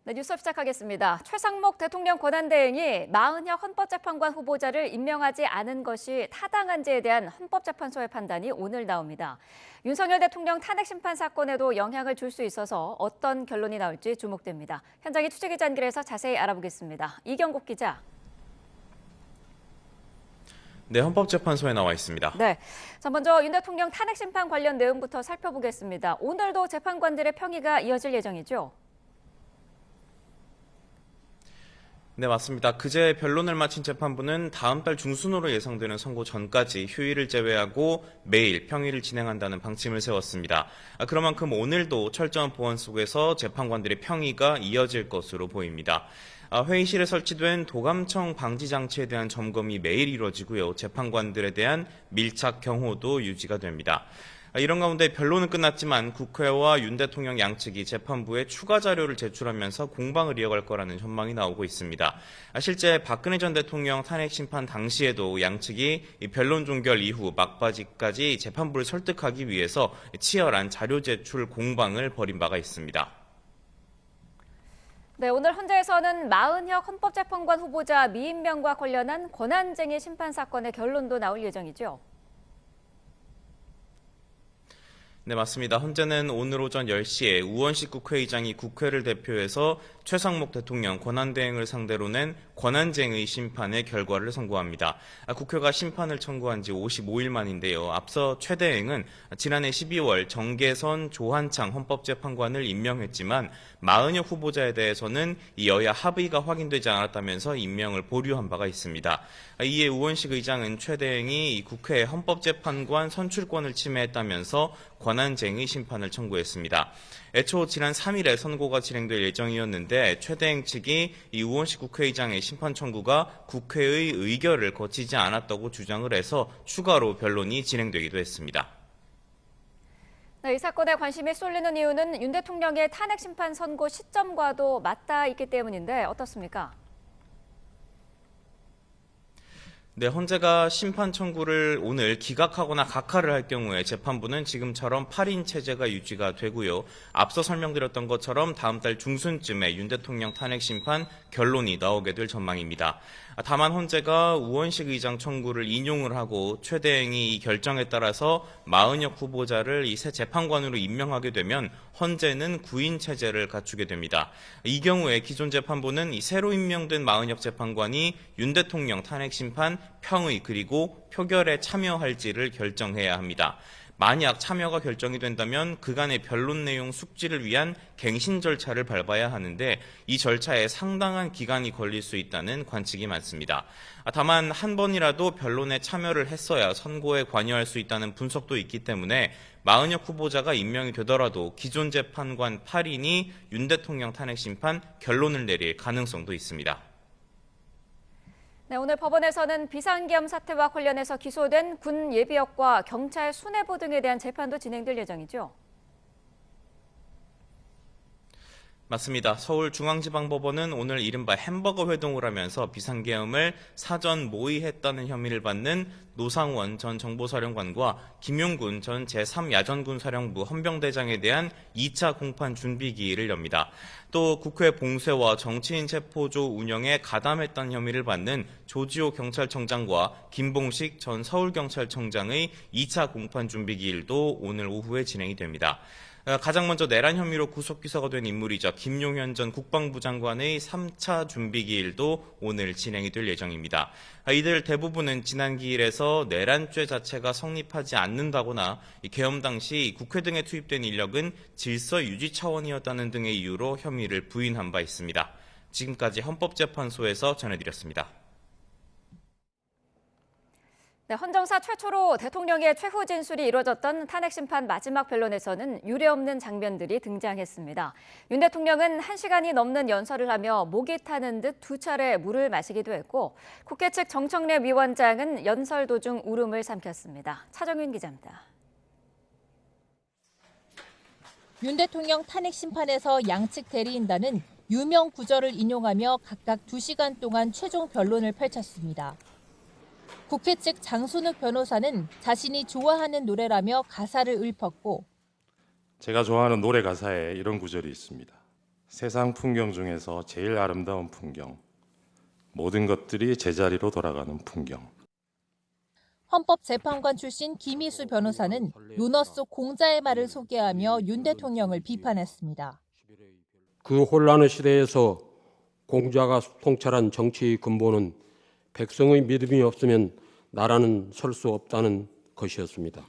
네, 뉴스 시작하겠습니다. 최상목 대통령 권한대행이 마은혁 헌법재판관 후보자를 임명하지 않은 것이 타당한지에 대한 헌법재판소의 판단이 오늘 나옵니다. 윤석열 대통령 탄핵심판 사건에도 영향을 줄 수 있어서 어떤 결론이 나올지 주목됩니다. 현장에 취재기자 연결해서 자세히 알아보겠습니다. 이경국 기자. 네, 헌법재판소에 나와 있습니다. 네, 자 먼저 윤 대통령 탄핵심판 관련 내용부터 살펴보겠습니다. 오늘도 재판관들의 평의가 이어질 예정이죠? 네, 맞습니다. 그제 변론을 마친 재판부는 다음 달 중순으로 예상되는 선고 전까지 휴일을 제외하고 매일 평의를 진행한다는 방침을 세웠습니다. 그만큼 오늘도 철저한 보안 속에서 재판관들의 평의가 이어질 것으로 보입니다. 회의실에 설치된 도감청 방지 장치에 대한 점검이 매일 이루어지고요. 재판관들에 대한 밀착 경호도 유지가 됩니다. 이런 가운데 변론은 끝났지만 국회와 윤 대통령 양측이 재판부에 추가 자료를 제출하면서 공방을 이어갈 거라는 전망이 나오고 있습니다. 실제 박근혜 전 대통령 탄핵 심판 당시에도 양측이 변론 종결 이후 막바지까지 재판부를 설득하기 위해서 치열한 자료 제출 공방을 벌인 바가 있습니다. 네, 오늘 헌재에서는 마은혁 헌법재판관 후보자 미임명과 관련한 권한쟁의 심판 사건의 결론도 나올 예정이죠. 네, 맞습니다. 헌재는 오늘 오전 10시에 우원식 국회의장이 국회를 대표해서 최상목 대통령 권한대행을 상대로 낸 권한쟁의 심판의 결과를 선고합니다. 국회가 심판을 청구한 지 55일 만인데요. 앞서 최 대행은 지난해 12월 정계선 조한창 헌법재판관을 임명했지만 마은혁 후보자에 대해서는 이 여야 합의가 확인되지 않았다면서 임명을 보류한 바가 있습니다. 이에 우원식 의장은 최 대행이 국회 헌법재판관 선출권을 침해했다면서 권한쟁의 심판을 청구했습니다. 애초 지난 3일에 선고가 진행될 예정이었는데 최 대행 측이 이 우원식 국회의장의 심판 청구가 국회의 의결을 거치지 않았다고 주장을 해서 추가로 변론이 진행되기도 했습니다. 네, 이 사건에 관심이 쏠리는 이유는 윤 대통령의 탄핵심판 선고 시점과도 맞닿아 있기 때문인데 어떻습니까? 네, 헌재가 심판 청구를 오늘 기각하거나 각하를 할 경우에 재판부는 지금처럼 8인 체제가 유지가 되고요. 앞서 설명드렸던 것처럼 다음 달 중순쯤에 윤 대통령 탄핵 심판 결론이 나오게 될 전망입니다. 다만 헌재가 우원식 의장 청구를 인용을 하고 최 대행이 이 결정에 따라서 마은혁 후보자를 이 새 재판관으로 임명하게 되면 헌재는 9인 체제를 갖추게 됩니다. 이 경우에 기존 재판부는 이 새로 임명된 마은혁 재판관이 윤 대통령 탄핵 심판 평의 그리고 표결에 참여할지를 결정해야 합니다. 만약 참여가 결정이 된다면 그간의 변론 내용 숙지를 위한 갱신 절차를 밟아야 하는데 이 절차에 상당한 기간이 걸릴 수 있다는 관측이 많습니다. 다만 한 번이라도 변론에 참여를 했어야 선고에 관여할 수 있다는 분석도 있기 때문에 마은혁 후보자가 임명이 되더라도 기존 재판관 8인이 윤 대통령 탄핵 심판 결론을 내릴 가능성도 있습니다. 네, 오늘 법원에서는 비상계엄 사태와 관련해서 기소된 군 예비역과 경찰 수뇌부 등에 대한 재판도 진행될 예정이죠. 맞습니다. 서울중앙지방법원은 오늘 이른바 햄버거 회동을 하면서 비상계엄을 사전 모의했다는 혐의를 받는 노상원 전 정보사령관과 김용군 전 제3야전군 사령부 헌병대장에 대한 2차 공판 준비기일을 엽니다. 또 국회 봉쇄와 정치인 체포조 운영에 가담했다는 혐의를 받는 조지호 경찰청장과 김봉식 전 서울경찰청장의 2차 공판 준비기일도 오늘 오후에 진행이 됩니다. 가장 먼저 내란 혐의로 구속기소가 된 인물이자 김용현 전 국방부 장관의 3차 준비기일도 오늘 진행이 될 예정입니다. 이들 대부분은 지난 기일에서 내란죄 자체가 성립하지 않는다거나 계엄 당시 국회 등에 투입된 인력은 질서 유지 차원이었다는 등의 이유로 혐의를 부인한 바 있습니다. 지금까지 헌법재판소에서 전해드렸습니다. 네, 헌정사 최초로 대통령의 최후 진술이 이루어졌던 탄핵심판 마지막 변론에서는 유례없는 장면들이 등장했습니다. 윤 대통령은 1시간이 넘는 연설을 하며 목이 타는 듯 2차례 물을 마시기도 했고 국회 측 정청래 위원장은 연설 도중 울음을 삼켰습니다. 차정윤 기자입니다. 윤 대통령 탄핵심판에서 양측 대리인단은 유명 구절을 인용하며 각각 2시간 동안 최종 변론을 펼쳤습니다. 국회 측 장순욱 변호사는 자신이 좋아하는 노래라며 가사를 읊었고 제가 좋아하는 노래 가사에 이런 구절이 있습니다. 세상 풍경 중에서 제일 아름다운 풍경, 모든 것들이 제자리로 돌아가는 풍경. 헌법재판관 출신 김희수 변호사는 논어 속 공자의 말을 소개하며 윤 대통령을 비판했습니다. 그 혼란의 시대에서 공자가 통찰한 정치의 근본은 백성의 믿음이 없으면 나라는 설 수 없다는 것이었습니다.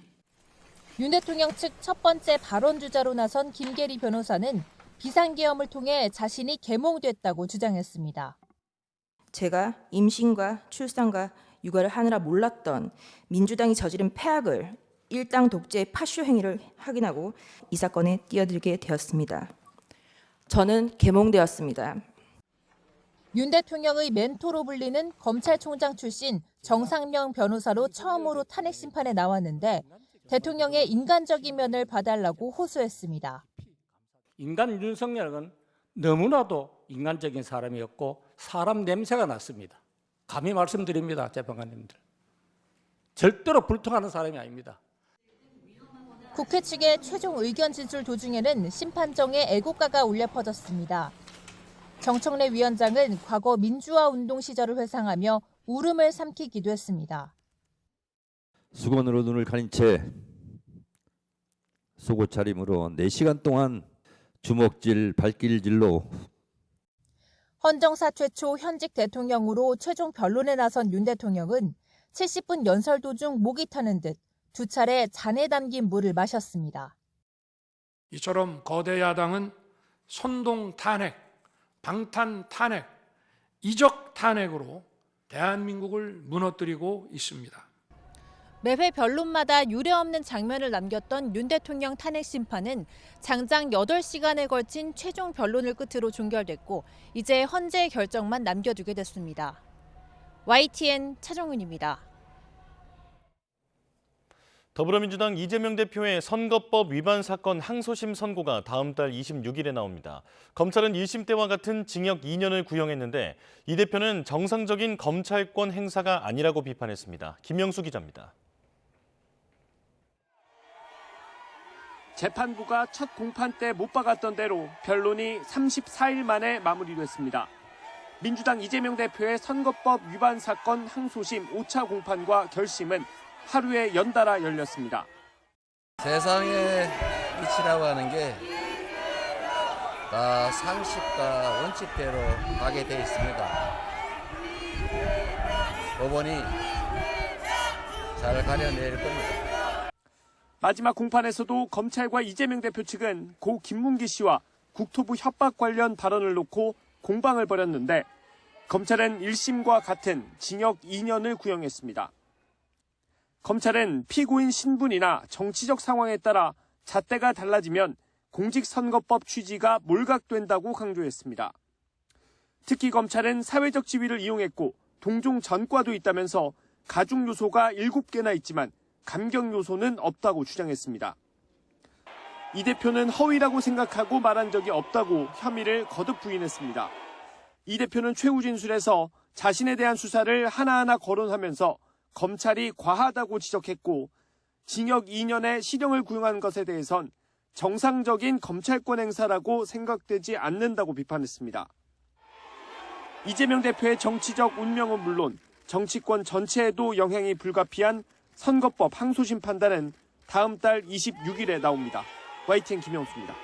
윤 대통령 측 첫 번째 발언 주자로 나선 김계리 변호사는 비상계엄을 통해 자신이 계몽됐다고 주장했습니다. 제가 임신과 출산과 육아를 하느라 몰랐던 민주당이 저지른 폐악을 일당 독재의 파쇼 행위를 확인하고 이 사건에 뛰어들게 되었습니다. 저는 계몽되었습니다. 윤 대통령의 멘토로 불리는 검찰총장 출신 정상명 변호사로 처음으로 탄핵 심판에 나왔는데 대통령의 인간적인 면을 봐달라고 호소했습니다. 인간 윤석열은 너무나도 인간적인 사람이었고 사람 냄새가 났습니다. 감히 말씀드립니다, 재판관님들. 절대로 불통하는 사람이 아닙니다. 국회 측의 최종 의견 진술 도중에는 심판정의 애국가가 울려 퍼졌습니다. 정청래 위원장은 과거 민주화 운동 시절을 회상하며 울음을 삼키기도 했습니다. 수건으로 눈을 가린 채 속옷 차림으로 4시간 동안 주먹질, 발길질로 헌정사 최초 현직 대통령으로 최종 변론에 나선 윤 대통령은 70분 연설 도중 목이 타는 듯 2차례 잔에 담긴 물을 마셨습니다. 이처럼 거대 야당은 선동 탄핵, 방탄 탄핵, 이적 탄핵으로 대한민국을 무너뜨리고 있습니다. 매회 변론마다 유례없는 장면을 남겼던 윤 대통령 탄핵 심판은 장장 8시간에 걸친 최종 변론을 끝으로 종결됐고 이제 헌재 결정만 남겨두게 됐습니다. YTN 차정은입니다. 더불어민주당 이재명 대표의 선거법 위반 사건 항소심 선고가 다음 달 26일에 나옵니다. 검찰은 1심 때와 같은 징역 2년을 구형했는데 이 대표는 정상적인 검찰권 행사가 아니라고 비판했습니다. 김영수 기자입니다. 재판부가 첫 공판 때 못 박았던 대로 변론이 34일 만에 마무리됐습니다. 민주당 이재명 대표의 선거법 위반 사건 항소심 5차 공판과 결심은 하루에 연달아 열렸습니다. 세상의 이치라고 하는 게 다 상식과 원칙대로 가게 돼 있습니다. 법원이 잘 가려낼 겁니다. 마지막 공판에서도 검찰과 이재명 대표 측은 고 김문기 씨와 국토부 협박 관련 발언을 놓고 공방을 벌였는데 검찰은 1심과 같은 징역 2년을 구형했습니다. 검찰은 피고인 신분이나 정치적 상황에 따라 잣대가 달라지면 공직선거법 취지가 몰각된다고 강조했습니다. 특히 검찰은 사회적 지위를 이용했고 동종 전과도 있다면서 가중 요소가 7개나 있지만 감경 요소는 없다고 주장했습니다. 이 대표는 허위라고 생각하고 말한 적이 없다고 혐의를 거듭 부인했습니다. 이 대표는 최후 진술에서 자신에 대한 수사를 하나하나 거론하면서 검찰이 과하다고 지적했고 징역 2년의 실형을 구형한 것에 대해선 정상적인 검찰권 행사라고 생각되지 않는다고 비판했습니다. 이재명 대표의 정치적 운명은 물론 정치권 전체에도 영향이 불가피한 선거법 항소심 판단은 다음 달 26일에 나옵니다. YTN 김영수입니다.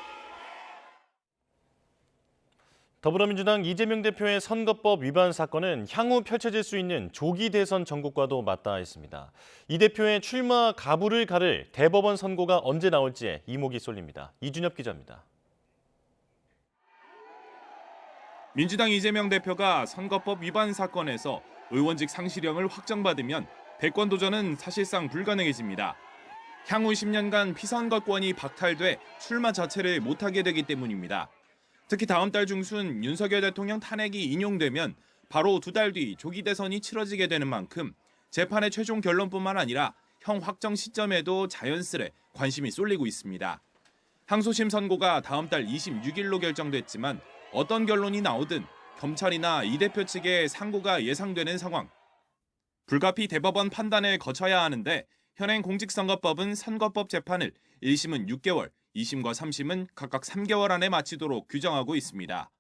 더불어민주당 이재명 대표의 선거법 위반 사건은 향후 펼쳐질 수 있는 조기 대선 전국과도 맞닿아 있습니다. 이 대표의 출마 가부를 가를 대법원 선고가 언제 나올지에 이목이 쏠립니다. 이준엽 기자입니다. 민주당 이재명 대표가 선거법 위반 사건에서 의원직 상실형을 확정받으면 대권 도전은 사실상 불가능해집니다. 향후 10년간 피선거권이 박탈돼 출마 자체를 못하게 되기 때문입니다. 특히 다음 달 중순 윤석열 대통령 탄핵이 인용되면 바로 2달 뒤 조기 대선이 치러지게 되는 만큼 재판의 최종 결론뿐만 아니라 형 확정 시점에도 자연스레 관심이 쏠리고 있습니다. 항소심 선고가 다음 달 26일로 결정됐지만 어떤 결론이 나오든 검찰이나 이 대표 측의 상고가 예상되는 상황. 불가피 대법원 판단을 거쳐야 하는데 현행 공직선거법은 선거법 재판을 1심은 6개월, 2심과 3심은 각각 3개월 안에 마치도록 규정하고 있습니다.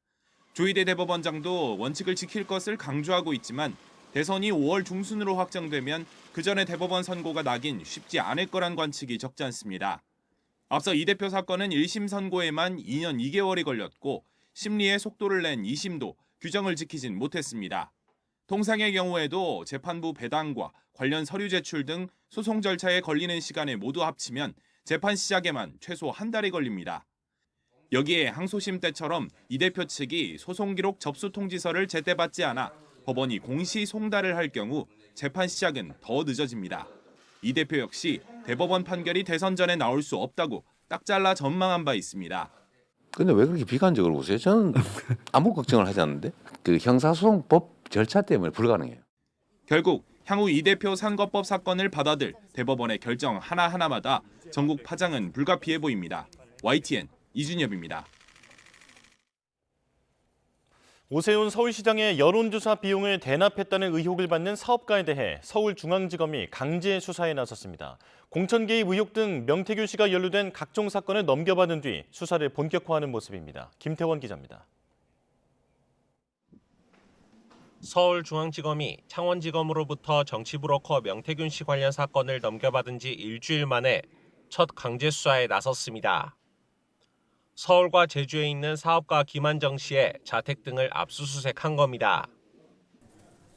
조희대 대법원장도 원칙을 지킬 것을 강조하고 있지만 대선이 5월 중순으로 확정되면 그 전에 대법원 선고가 나긴 쉽지 않을 거란 관측이 적지 않습니다. 앞서 이 대표 사건은 1심 선고에만 2년 2개월이 걸렸고 심리에 속도를 낸 2심도 규정을 지키진 못했습니다. 통상의 경우에도 재판부 배당과 관련 서류 제출 등 소송 절차에 걸리는 시간을 모두 합치면 재판 시작에만 최소 한 달이 걸립니다. 여기에 항소심 때처럼 이 대표 측이 소송 기록 접수 통지서를 제때 받지 않아 법원이 공시 송달을 할 경우 재판 시작은 더 늦어집니다. 이 대표 역시 대법원 판결이 대선 전에 나올 수 없다고 딱 잘라 전망한 바 있습니다. 근데 왜 그렇게 비관적으로 보세요? 저는 아무 걱정을 하지 않는데 그 형사소송법 절차 때문에 불가능해요. 결국 향후 이 대표 선거법 사건을 받아들 대법원의 결정 하나하나마다 전국 파장은 불가피해 보입니다. YTN 이준엽입니다. 오세훈 서울시장의 여론조사 비용을 대납했다는 의혹을 받는 사업가에 대해 서울중앙지검이 강제 수사에 나섰습니다. 공천 개입 의혹 등 명태균 씨가 연루된 각종 사건을 넘겨받은 뒤 수사를 본격화하는 모습입니다. 김태원 기자입니다. 서울중앙지검이 창원지검으로부터 정치브로커 명태균 씨 관련 사건을 넘겨받은 지 일주일 만에 첫 강제 수사에 나섰습니다. 서울과 제주에 있는 사업가 김한정 씨의 자택 등을 압수수색한 겁니다.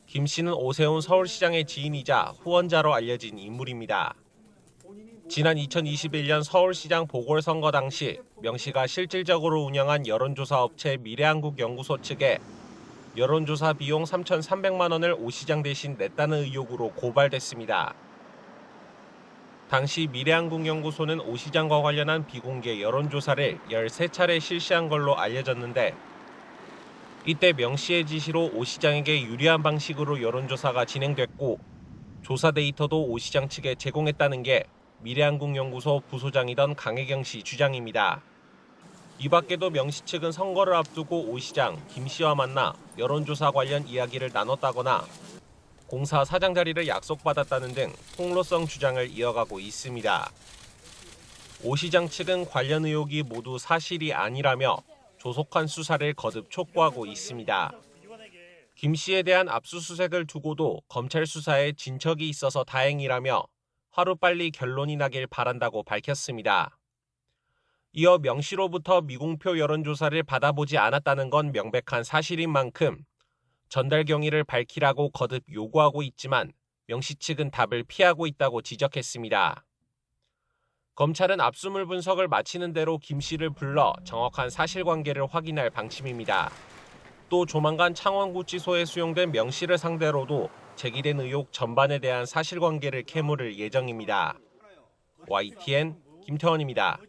김 씨는 오세훈 서울시장의 지인이자 후원자로 알려진 인물입니다. 지난 2021년 서울시장 보궐선거 당시 명 씨가 실질적으로 운영한 여론조사 업체 미래한국연구소 측에 여론조사 비용 3,300만 원을 오 시장 대신 냈다는 의혹으로 고발됐습니다. 당시 미래한국연구소는 오 시장과 관련한 비공개 여론조사를 13차례 실시한 걸로 알려졌는데 이때 명 씨의 지시로 오 시장에게 유리한 방식으로 여론조사가 진행됐고 조사 데이터도 오 시장 측에 제공했다는 게 미래한국연구소 부소장이던 강혜경 씨 주장입니다. 이 밖에도 명 씨 측은 선거를 앞두고 오 시장, 김 씨와 만나 여론조사 관련 이야기를 나눴다거나 공사 사장 자리를 약속받았다는 등 폭로성 주장을 이어가고 있습니다. 오 시장 측은 관련 의혹이 모두 사실이 아니라며 조속한 수사를 거듭 촉구하고 있습니다. 김 씨에 대한 압수수색을 두고도 검찰 수사에 진척이 있어서 다행이라며 하루빨리 결론이 나길 바란다고 밝혔습니다. 이어 명 씨로부터 미공표 여론조사를 받아보지 않았다는 건 명백한 사실인 만큼 전달 경위를 밝히라고 거듭 요구하고 있지만 명 씨 측은 답을 피하고 있다고 지적했습니다. 검찰은 압수물 분석을 마치는 대로 김 씨를 불러 정확한 사실관계를 확인할 방침입니다. 또 조만간 창원구치소에 수용된 명 씨를 상대로도 제기된 의혹 전반에 대한 사실관계를 캐물을 예정입니다. YTN 김태원입니다.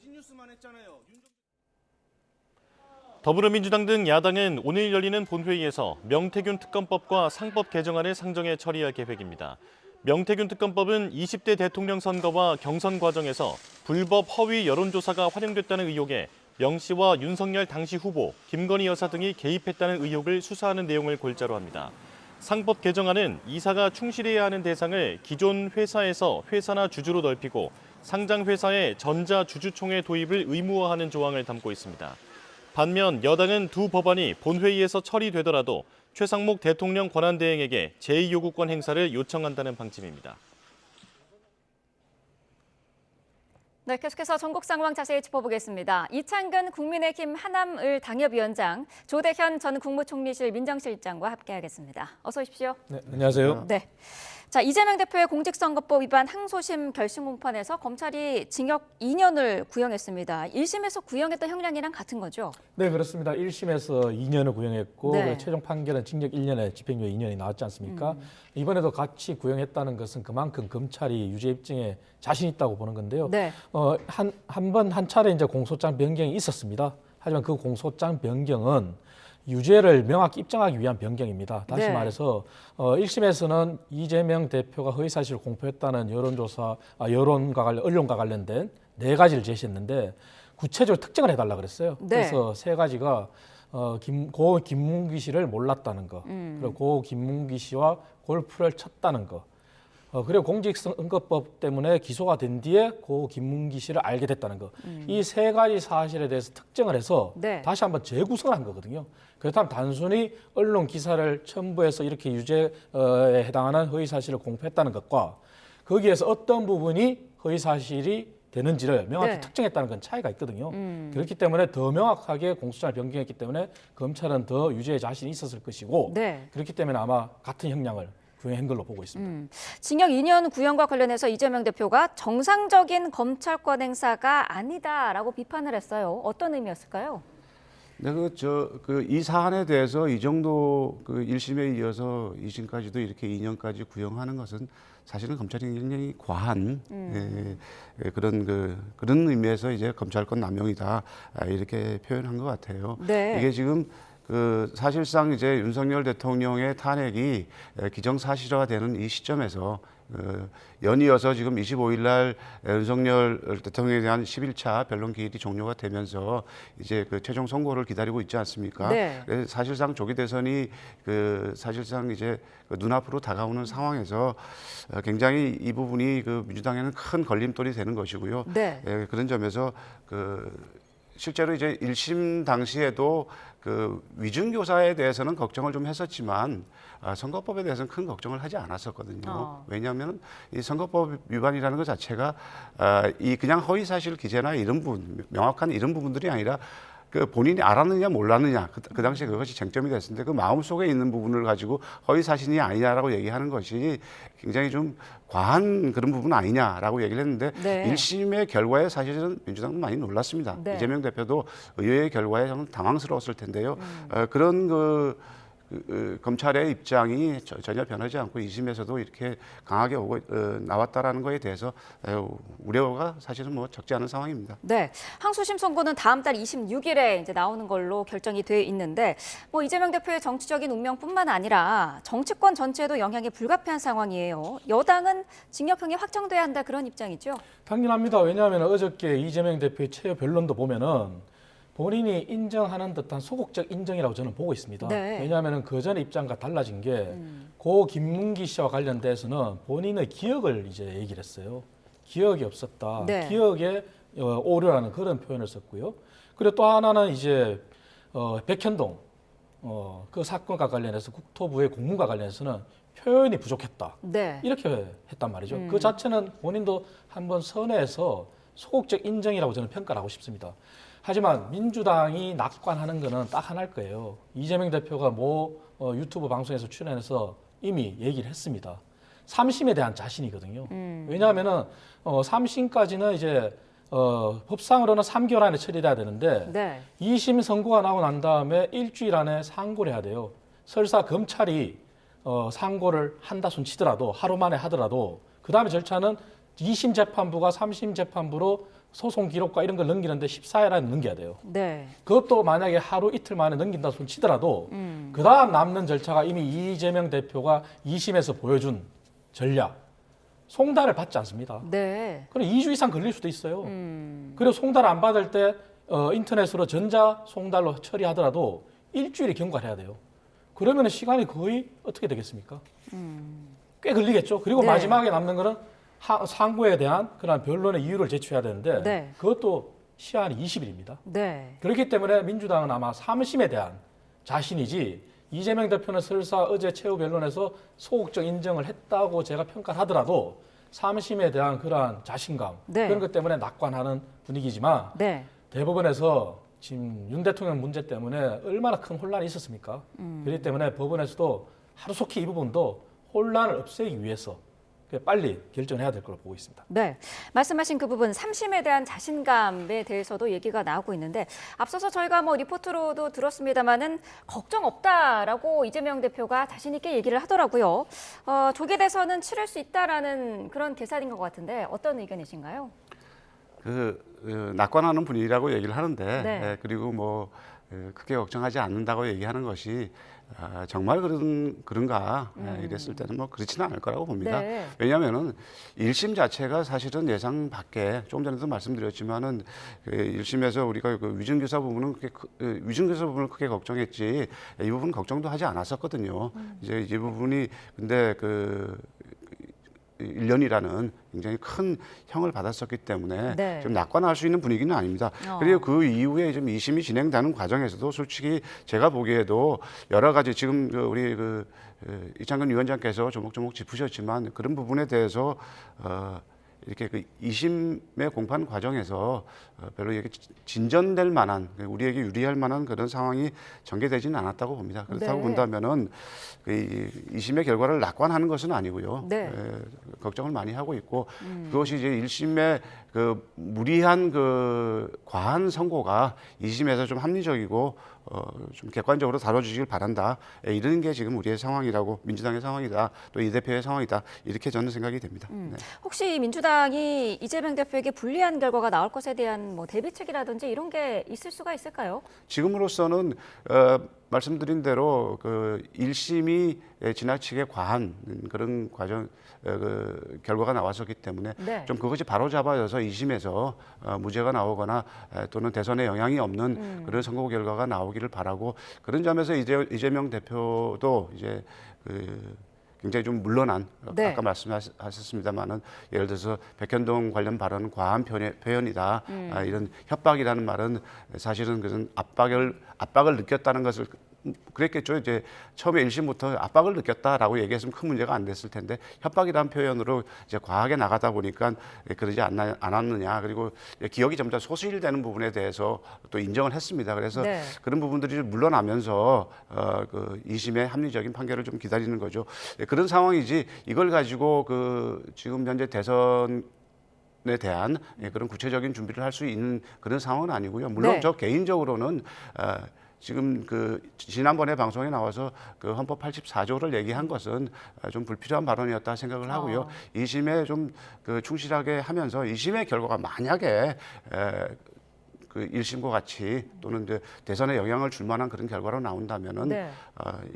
더불어민주당 등 야당은 오늘 열리는 본회의에서 명태균 특검법과 상법 개정안을 상정해 처리할 계획입니다. 명태균 특검법은 20대 대통령 선거와 경선 과정에서 불법 허위 여론조사가 활용됐다는 의혹에 명 씨와 윤석열 당시 후보, 김건희 여사 등이 개입했다는 의혹을 수사하는 내용을 골자로 합니다. 상법 개정안은 이사가 충실해야 하는 대상을 기존 회사에서 회사나 주주로 넓히고 상장 회사의 전자주주총회 도입을 의무화하는 조항을 담고 있습니다. 반면 여당은 두 법안이 본회의에서 처리되더라도 최상목 대통령 권한대행에게 제2요구권 행사를 요청한다는 방침입니다. 네, 계속해서 전국 상황 자세히 짚어보겠습니다. 이창근 국민의힘 하남을 당협위원장, 조대현 전 국무총리실 민정실장과 함께하겠습니다. 어서 오십시오. 네, 안녕하세요. 네. 자, 이재명 대표의 공직선거법 위반 항소심 결심 공판에서 검찰이 징역 2년을 구형했습니다. 1심에서 구형했던 형량이랑 같은 거죠? 네, 그렇습니다. 1심에서 2년을 구형했고 네. 최종 판결은 징역 1년에 집행유예 2년이 나왔지 않습니까? 이번에도 같이 구형했다는 것은 그만큼 검찰이 유죄 입증에 자신 있다고 보는 건데요. 네. 한 차례 이제 공소장 변경이 있었습니다. 하지만 그 공소장 변경은 유죄를 명확히 입증하기 위한 변경입니다. 다시 네. 말해서 1심에서는 이재명 대표가 허위사실을 공표했다는 언론과 관련된 4가지를 제시했는데 구체적으로 특정을 해달라 그랬어요. 네. 그래서 3가지가 고 김문기 씨를 몰랐다는 거, 그리고 고 김문기 씨와 골프를 쳤다는 거, 그리고 공직선거법 때문에 기소가 된 뒤에 고 김문기 씨를 알게 됐다는 거. 이 세 가지 사실에 대해서 특정을 해서 네. 다시 한번 재구성을 한 거거든요. 그렇다면 단순히 언론 기사를 첨부해서 이렇게 유죄에 해당하는 허위 사실을 공표했다는 것과 거기에서 어떤 부분이 허위 사실이 되는지를 명확히 네. 특정했다는 건 차이가 있거든요. 그렇기 때문에 더 명확하게 공소장을 변경했기 때문에 검찰은 더 유죄에 자신이 있었을 것이고 네. 그렇기 때문에 아마 같은 형량을 구형한 걸로 보고 있습니다. 징역 2년 구형과 관련해서 이재명 대표가 정상적인 검찰권 행사가 아니다라고 비판을 했어요. 어떤 의미였을까요? 네, 이 사안에 대해서 이 정도 1심에 이어서 2심까지도 이렇게 2년까지 구형하는 것은 사실은 검찰이 굉장히 과한 그런 의미에서 이제 검찰권 남용이다 이렇게 표현한 것 같아요. 네. 이게 지금 사실상 이제 윤석열 대통령의 탄핵이 기정사실화되는 이 시점에서 연이어서 지금 25일 날 윤석열 대통령에 대한 11차 변론 기일이 종료가 되면서 이제 최종 선고를 기다리고 있지 않습니까? 네. 사실상 조기 대선이 사실상 이제 눈앞으로 다가오는 상황에서 굉장히 이 부분이 민주당에는 큰 걸림돌이 되는 것이고요. 네. 그런 점에서 실제로 이제 1심 당시에도 위중교사에 대해서는 걱정을 좀 했었지만 선거법에 대해서는 큰 걱정을 하지 않았었거든요. 왜냐하면 이 선거법 위반이라는 것 자체가 이 그냥 허위 사실 기재나 이런 명확한 이런 부분들이 아니라 본인이 알았느냐 몰랐느냐 그 당시에 그것이 쟁점이 됐었는데 그 마음속에 있는 부분을 가지고 허위 사실이 아니냐라고 얘기하는 것이 굉장히 좀 과한 그런 부분 아니냐라고 얘기를 했는데 네. 1심의 결과에 사실은 민주당은 많이 놀랐습니다. 네. 이재명 대표도 의회의 결과에 저는 당황스러웠을 텐데요. 그런 검찰의 입장이 전혀 변하지 않고 2심에서도 이렇게 강하게 나왔다라는 거에 대해서 우려가 사실은 뭐 적지 않은 상황입니다. 네, 항소심 선고는 다음 달 26일에 이제 나오는 걸로 결정이 돼 있는데 뭐 이재명 대표의 정치적인 운명뿐만 아니라 정치권 전체에도 영향이 불가피한 상황이에요. 여당은 징역형이 확정돼야 한다 그런 입장이죠. 당연합니다. 왜냐하면 어저께 이재명 대표의 최후 변론도 보면은 본인이 인정하는 듯한 소극적 인정이라고 저는 보고 있습니다. 네. 왜냐하면 그 전에 입장과 달라진 게 고 김문기 씨와 관련돼서는 본인의 기억을 이제 얘기를 했어요. 기억이 없었다. 네. 기억에 오류라는 그런 표현을 썼고요. 그리고 또 하나는 이제 백현동 그 사건과 관련해서 국토부의 공문과 관련해서는 표현이 부족했다. 네. 이렇게 했단 말이죠. 그 자체는 본인도 한번 선회해서 소극적 인정이라고 저는 평가를 하고 싶습니다. 하지만 민주당이 낙관하는 거는 딱 하나일 거예요. 이재명 대표가 유튜브 방송에서 출연해서 이미 얘기를 했습니다. 3심에 대한 자신이거든요. 왜냐하면은 3심까지는 이제 법상으로는 3개월 안에 처리돼야 되는데 네. 2심 선고가 나고 난 다음에 일주일 안에 상고를 해야 돼요. 설사 검찰이 상고를 한다 손 치더라도 하루 만에 하더라도 그 다음에 절차는 2심 재판부가 3심 재판부로 소송 기록과 이런 걸 넘기는데 14일 안에 넘겨야 돼요. 네. 그것도 만약에 하루 이틀 만에 넘긴다 손 치더라도 그 다음 남는 절차가 이미 이재명 대표가 2심에서 보여준 전략, 송달을 받지 않습니다. 네. 그럼 2주 이상 걸릴 수도 있어요. 그리고 송달 안 받을 때 인터넷으로 전자 송달로 처리하더라도 일주일이 경과를 해야 돼요. 그러면 시간이 거의 어떻게 되겠습니까? 꽤 걸리겠죠. 그리고 네. 마지막에 남는 거는 상고에 대한 그런 변론의 이유를 제출해야 되는데 네. 그것도 시한이 20일입니다. 네. 그렇기 때문에 민주당은 아마 3심에 대한 자신이지 이재명 대표는 설사 어제 최후 변론에서 소극적 인정을 했다고 제가 평가를 하더라도 3심에 대한 그러한 자신감 네. 그런 것 때문에 낙관하는 분위기지만 네. 대법원에서 지금 윤 대통령 문제 때문에 얼마나 큰 혼란이 있었습니까? 그렇기 때문에 법원에서도 하루속히 이 부분도 혼란을 없애기 위해서 빨리 결정해야 될 걸로 보고 있습니다. 네, 말씀하신 그 부분 3심에 대한 자신감에 대해서도 얘기가 나오고 있는데 앞서서 저희가 리포트로도 들었습니다마는 걱정 없다라고 이재명 대표가 자신 있게 얘기를 하더라고요. 조기 대선은 치를 수 있다라는 그런 계산인 것 같은데 어떤 의견이신가요? 낙관하는 분위기라고 얘기를 하는데 네. 그리고 크게 걱정하지 않는다고 얘기하는 것이 정말 그런가 이랬을 때는 그렇지는 않을 거라고 봅니다. 네. 왜냐하면은 1심 자체가 사실은 예상 밖에 조금 전에도 말씀드렸지만은 1심에서 우리가 위증교사 부분은 위증교사 부분을 크게 걱정했지 이 부분 걱정도 하지 않았었거든요. 이제 이 부분이 근데 1년이라는 굉장히 큰 형을 받았었기 때문에 네. 좀 낙관할 수 있는 분위기는 아닙니다. 그리고 그 이후에 좀 2심이 진행되는 과정에서도 솔직히 제가 보기에도 여러 가지 지금 우리 이창근 위원장께서 조목조목 짚으셨지만 그런 부분에 대해서 이렇게 그 2심의 공판 과정에서 별로 이렇게 진전될 만한 우리에게 유리할 만한 그런 상황이 전개되지는 않았다고 봅니다. 그렇다고 네. 본다면은 그 2심의 결과를 낙관하는 것은 아니고요. 네. 걱정을 많이 하고 있고 그것이 이제 1심의 그 무리한 그 과한 선고가 2심에서 좀 합리적이고 좀 객관적으로 다뤄주시길 바란다. 이런 게 지금 우리의 상황이라고 민주당의 상황이다. 또 이 대표의 상황이다. 이렇게 저는 생각이 됩니다. 네. 혹시 민주당이 이재명 대표에게 불리한 결과가 나올 것에 대한 뭐 대비책이라든지 이런 게 있을 수가 있을까요? 지금으로서는 말씀드린 대로 그 1심이 지나치게 과한 그런 과정 그 결과가 나왔었기 때문에 네. 좀 그것이 바로 잡아져서 2심에서 무죄가 나오거나 또는 대선에 영향이 없는 그런 선고 결과가 나오기를 바라고 그런 점에서 이재명 대표도 이제 굉장히 좀 물러난 네. 아까 말씀하셨습니다마는 예를 들어서 백현동 관련 발언은 과한 표현이다. 이런 협박이라는 말은 사실은 그런 압박을 느꼈다는 것을 그랬겠죠. 이제 처음에 1심부터 압박을 느꼈다라고 얘기했으면 큰 문제가 안 됐을 텐데 협박이라는 표현으로 이제 과하게 나가다 보니까 그러지 않았느냐. 그리고 기억이 점점 소실되는 부분에 대해서 또 인정을 했습니다. 그래서 네. 그런 부분들이 좀 물러나면서 그 2심의 합리적인 판결을 좀 기다리는 거죠. 그런 상황이지 이걸 가지고 그 지금 현재 대선 에 대한 그런 구체적인 준비를 할 수 있는 그런 상황은 아니고요. 물론 네. 저 개인적으로는 지금 그 지난번에 방송에 나와서 그 헌법 84조를 얘기한 것은 좀 불필요한 발언이었다 생각을 하고요. 2심에 좀 그 충실하게 하면서 2심의 결과가 만약에 그 1심과 같이 또는 이제 대선에 영향을 줄 만한 그런 결과로 나온다면은 네.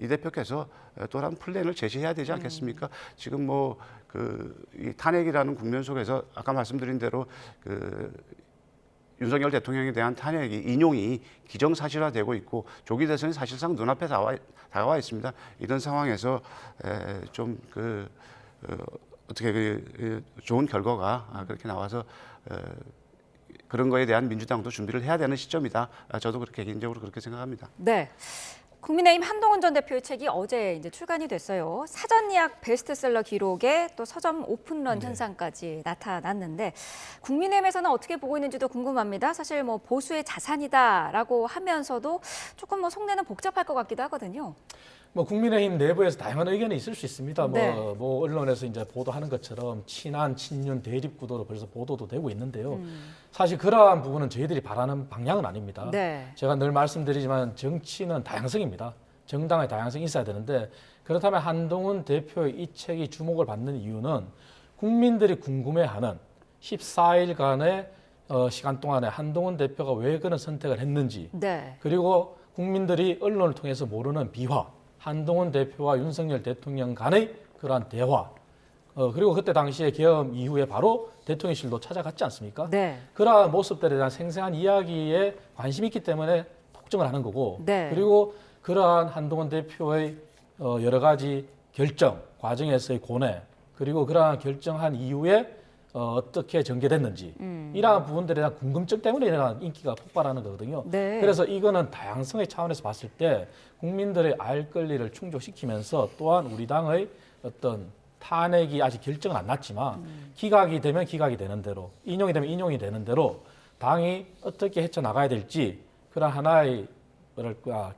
이 대표께서 또 다른 플랜을 제시해야 되지 않겠습니까? 지금 뭐 이 탄핵이라는 국면 속에서 아까 말씀드린 대로 그 윤석열 대통령에 대한 탄핵이 인용이 기정사실화되고 있고 조기 대선이 사실상 눈앞에 다가와 있습니다. 이런 상황에서 좀 어떻게 좋은 결과가 그렇게 나와서 그런 거에 대한 민주당도 준비를 해야 되는 시점이다. 저도 그렇게 개인적으로 그렇게 생각합니다. 네. 국민의힘 한동훈 전 대표의 책이 어제 이제 출간이 됐어요. 사전 예약 베스트셀러 기록에 또 서점 오픈런 현상까지 나타났는데 국민의힘에서는 어떻게 보고 있는지도 궁금합니다. 사실 뭐 보수의 자산이다라고 하면서도 조금 뭐 속내는 복잡할 것 같기도 하거든요. 뭐 국민의힘 내부에서 다양한 의견이 있을 수 있습니다. 네. 뭐 언론에서 이제 보도하는 것처럼 친한 친윤 대립 구도로 벌써 보도도 되고 있는데요. 사실 그러한 부분은 저희들이 바라는 방향은 아닙니다. 네. 제가 늘 말씀드리지만 정치는 다양성입니다. 정당의 다양성이 있어야 되는데 그렇다면 한동훈 대표의 이 책이 주목을 받는 이유는 국민들이 궁금해하는 14일간의 시간 동안에 한동훈 대표가 왜 그런 선택을 했는지 네. 그리고 국민들이 언론을 통해서 모르는 비화 한동훈 대표와 윤석열 대통령 간의 그러한 대화 그리고 그때 당시에 계엄 이후에 바로 대통령실도 찾아갔지 않습니까? 네. 그러한 모습들에 대한 생생한 이야기에 관심이 있기 때문에 폭증을 하는 거고 네. 그리고 그러한 한동훈 대표의 여러 가지 결정 과정에서의 고뇌 그리고 그러한 결정한 이후에 어떻게 전개됐는지 이러한 부분들에 대한 궁금증 때문에 이러한 인기가 폭발하는 거거든요. 네. 그래서 이거는 다양성의 차원에서 봤을 때 국민들의 알 권리를 충족시키면서 또한 우리 당의 어떤 탄핵이 아직 결정은 안 났지만 기각이 되면 기각이 되는 대로 인용이 되면 인용이 되는 대로 당이 어떻게 헤쳐나가야 될지 그런 하나의 뭐랄까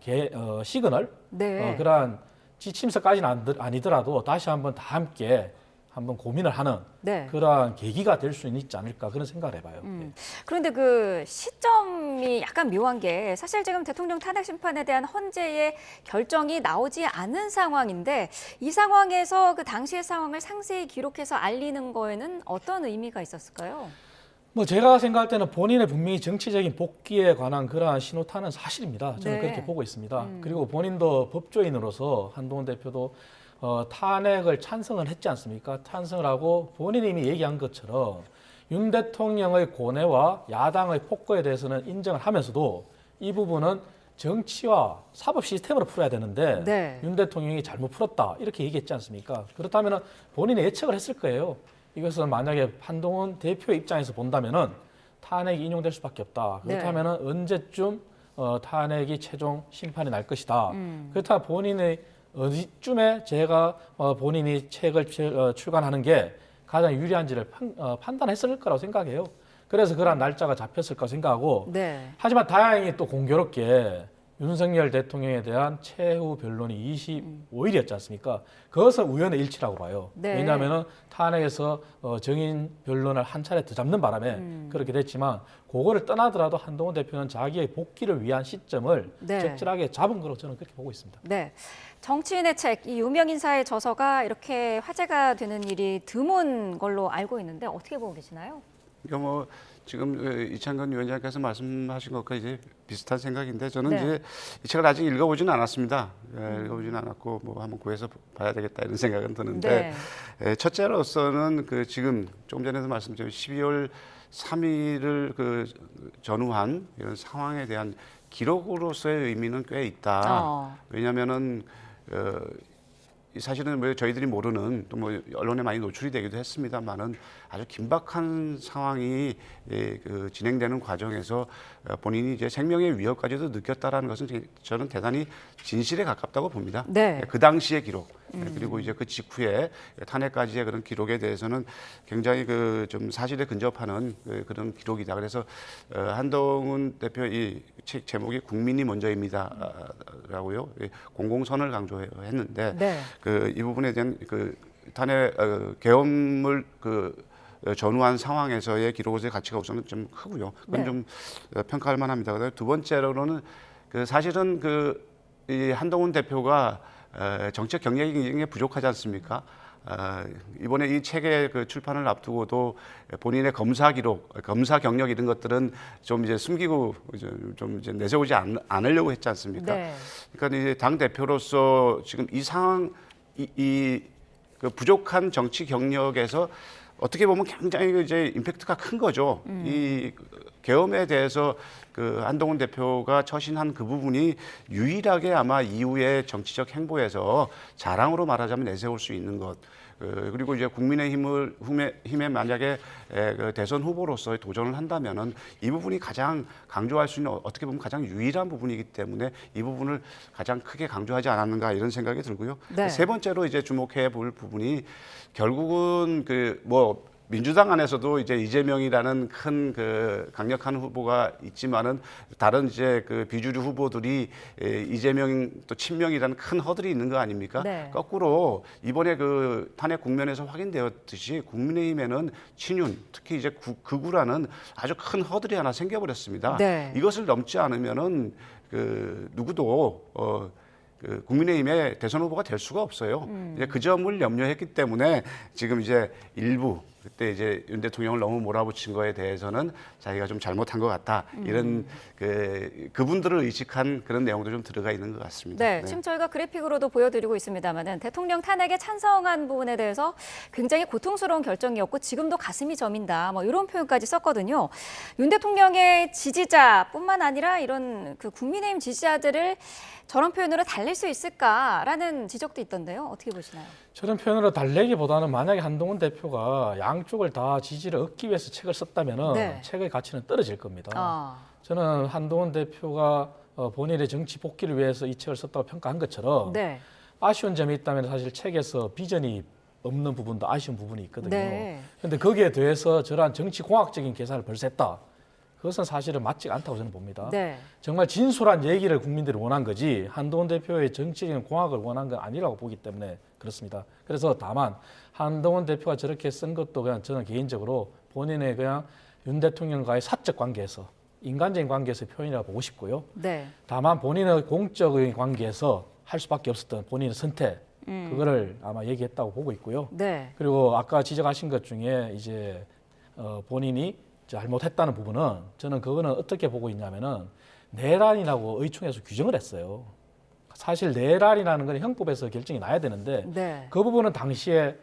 시그널 네. 그러한 지침서까지는 아니더라도 다시 한번 다 함께 한번 고민을 하는 네. 그러한 계기가 될 수는 있지 않을까 그런 생각을 해봐요. 그런데 그 시점이 약간 묘한 게 사실 지금 대통령 탄핵 심판에 대한 헌재의 결정이 나오지 않은 상황인데 이 상황에서 그 당시의 상황을 상세히 기록해서 알리는 거에는 어떤 의미가 있었을까요? 뭐 제가 생각할 때는 본인의 분명히 정치적인 복귀에 관한 그러한 신호탄은 사실입니다. 저는 네. 그렇게 보고 있습니다. 그리고 본인도 법조인으로서 한동훈 대표도 탄핵을 찬성을 했지 않습니까? 찬성을 하고 본인이 이미 얘기한 것처럼 윤 대통령의 고뇌와 야당의 폭거에 대해서는 인정을 하면서도 이 부분은 정치와 사법 시스템으로 풀어야 되는데 네. 윤 대통령이 잘못 풀었다 이렇게 얘기했지 않습니까? 그렇다면 본인이 예측을 했을 거예요. 이것은 만약에 한동훈 대표의 입장에서 본다면은 탄핵이 인용될 수밖에 없다. 그렇다면은 언제쯤 탄핵이 최종 심판이 날 것이다. 그렇다면 본인의 어디쯤에 제가 본인이 책을 출간하는 게 가장 유리한지를 판단했을 거라고 생각해요. 그래서 그런 날짜가 잡혔을 거라고 생각하고 네. 하지만 다행히 또 공교롭게 윤석열 대통령에 대한 최후 변론이 25일이었지 않습니까? 그것은 우연의 일치라고 봐요. 네. 왜냐하면 탄핵에서 정인 변론을 한 차례 더 잡는 바람에 그렇게 됐지만 그거를 떠나더라도 한동훈 대표는 자기의 복귀를 위한 시점을 네. 적절하게 잡은 거로 저는 그렇게 보고 있습니다. 네. 정치인의 책, 이 유명 인사의 저서가 이렇게 화제가 되는 일이 드문 걸로 알고 있는데 어떻게 보고 계시나요? 그러니까 뭐 지금 이창건 위원장께서 말씀하신 것과 이제 비슷한 생각인데 저는 이제 이 책을 아직 읽어보지는 않았습니다. 읽어보지는 않았고 뭐 한번 구해서 봐야 되겠다 이런 생각은 드는데 첫째로서는 그 지금 조금 전에도 말씀드린 12월 3일을 그 전후한 이런 상황에 대한 기록으로서의 의미는 꽤 있다. 왜냐하면은 사실은 뭐 저희들이 모르는 또 뭐 언론에 많이 노출이 되기도 했습니다만은 아주 긴박한 상황이 그 진행되는 과정에서 본인이 이제 생명의 위협까지도 느꼈다라는 것은 저는 대단히 진실에 가깝다고 봅니다. 네. 그 당시의 기록 그리고 이제 그 직후에 탄핵까지의 그런 기록에 대해서는 굉장히 그 좀 사실에 근접하는 그런 기록이다. 그래서 한동훈 대표 이 책 제목이 국민이 먼저입니다라고요. 공공선을 강조했는데 네. 그 이 부분에 대한 그 탄핵 계엄을 전후한 상황에서의 기록으로서의 가치가 우선은 좀 크고요. 그건 좀 평가할 만합니다. 그다음에 두 번째로는 그 사실은 이 한동훈 대표가 정책 경력이 굉장히 부족하지 않습니까? 이번에 이 책의 그 출판을 앞두고도 본인의 검사 기록, 검사 경력 이런 것들은 좀 이제 숨기고 좀 이제 내세우지 않으려고 했지 않습니까? 네. 그러니까 이제 당 대표로서 지금 이 상황, 그 부족한 정치 경력에서 어떻게 보면 굉장히 이제 임팩트가 큰 거죠. 이 계엄에 대해서 그 한동훈 대표가 처신한 그 부분이 유일하게 아마 이후의 정치적 행보에서 자랑으로 말하자면 내세울 수 있는 것. 그리고 이제 국민의힘에 만약에 그 대선 후보로서 도전을 한다면은 이 부분이 가장 강조할 수 있는 어떻게 보면 가장 유일한 부분이기 때문에 이 부분을 가장 크게 강조하지 않았는가 이런 생각이 들고요. 네. 세 번째로 이제 주목해 볼 부분이 결국은 민주당 안에서도 이제 이재명이라는 큰 강력한 후보가 있지만은 다른 이제 비주류 후보들이 이재명 또 친명이라는 큰 허들이 있는 거 아닙니까? 네. 거꾸로 이번에 탄핵 국면에서 확인되었듯이 국민의힘에는 친윤, 특히 이제 극우라는 아주 큰 허들이 하나 생겨버렸습니다. 네. 이것을 넘지 않으면은 누구도 국민의힘의 대선 후보가 될 수가 없어요. 이제 그 점을 염려했기 때문에 지금 이제 일부 그때 이제 윤 대통령을 너무 몰아붙인 거에 대해서는 자기가 좀 잘못한 것 같다. 이런 그분들을 의식한 그런 내용도 좀 들어가 있는 것 같습니다. 네, 지금 저희가 그래픽으로도 보여드리고 있습니다만은 대통령 탄핵에 찬성한 부분에 대해서 굉장히 고통스러운 결정이었고 지금도 가슴이 저민다. 뭐 이런 표현까지 썼거든요. 윤 대통령의 지지자뿐만 아니라 이런 국민의힘 지지자들을 저런 표현으로 달랠 수 있을까라는 지적도 있던데요. 어떻게 보시나요? 저런 표현으로 달래기보다는 만약에 한동훈 대표가 양쪽을 다 지지를 얻기 위해서 책을 썼다면 책의 가치는 떨어질 겁니다. 저는 한동훈 대표가 본인의 정치 복귀를 위해서 이 책을 썼다고 평가한 것처럼 아쉬운 점이 있다면 사실 책에서 비전이 없는 부분도 아쉬운 부분이 있거든요. 그런데 거기에 대해서 저러한 정치 공학적인 계산을 벌써 했다. 그것은 사실은 맞지 않다고 저는 봅니다. 정말 진솔한 얘기를 국민들이 원한 거지 한동훈 대표의 정치적인 공학을 원한 건 아니라고 보기 때문에 그렇습니다. 그래서 다만 한동훈 대표가 저렇게 쓴 것도 그냥 저는 개인적으로 본인의 그냥 윤 대통령과의 사적 관계에서 인간적인 관계에서의 표현이라고 보고 싶고요. 다만 본인의 공적인 관계에서 할 수밖에 없었던 본인의 선택 그거를 아마 얘기했다고 보고 있고요. 그리고 아까 지적하신 것 중에 이제 본인이 잘못했다는 부분은 저는 그거는 어떻게 보고 있냐면은 내란이라고 의총에서 규정을 했어요. 사실 내란이라는 건 형법에서 결정이 나야 되는데 그 부분은 당시에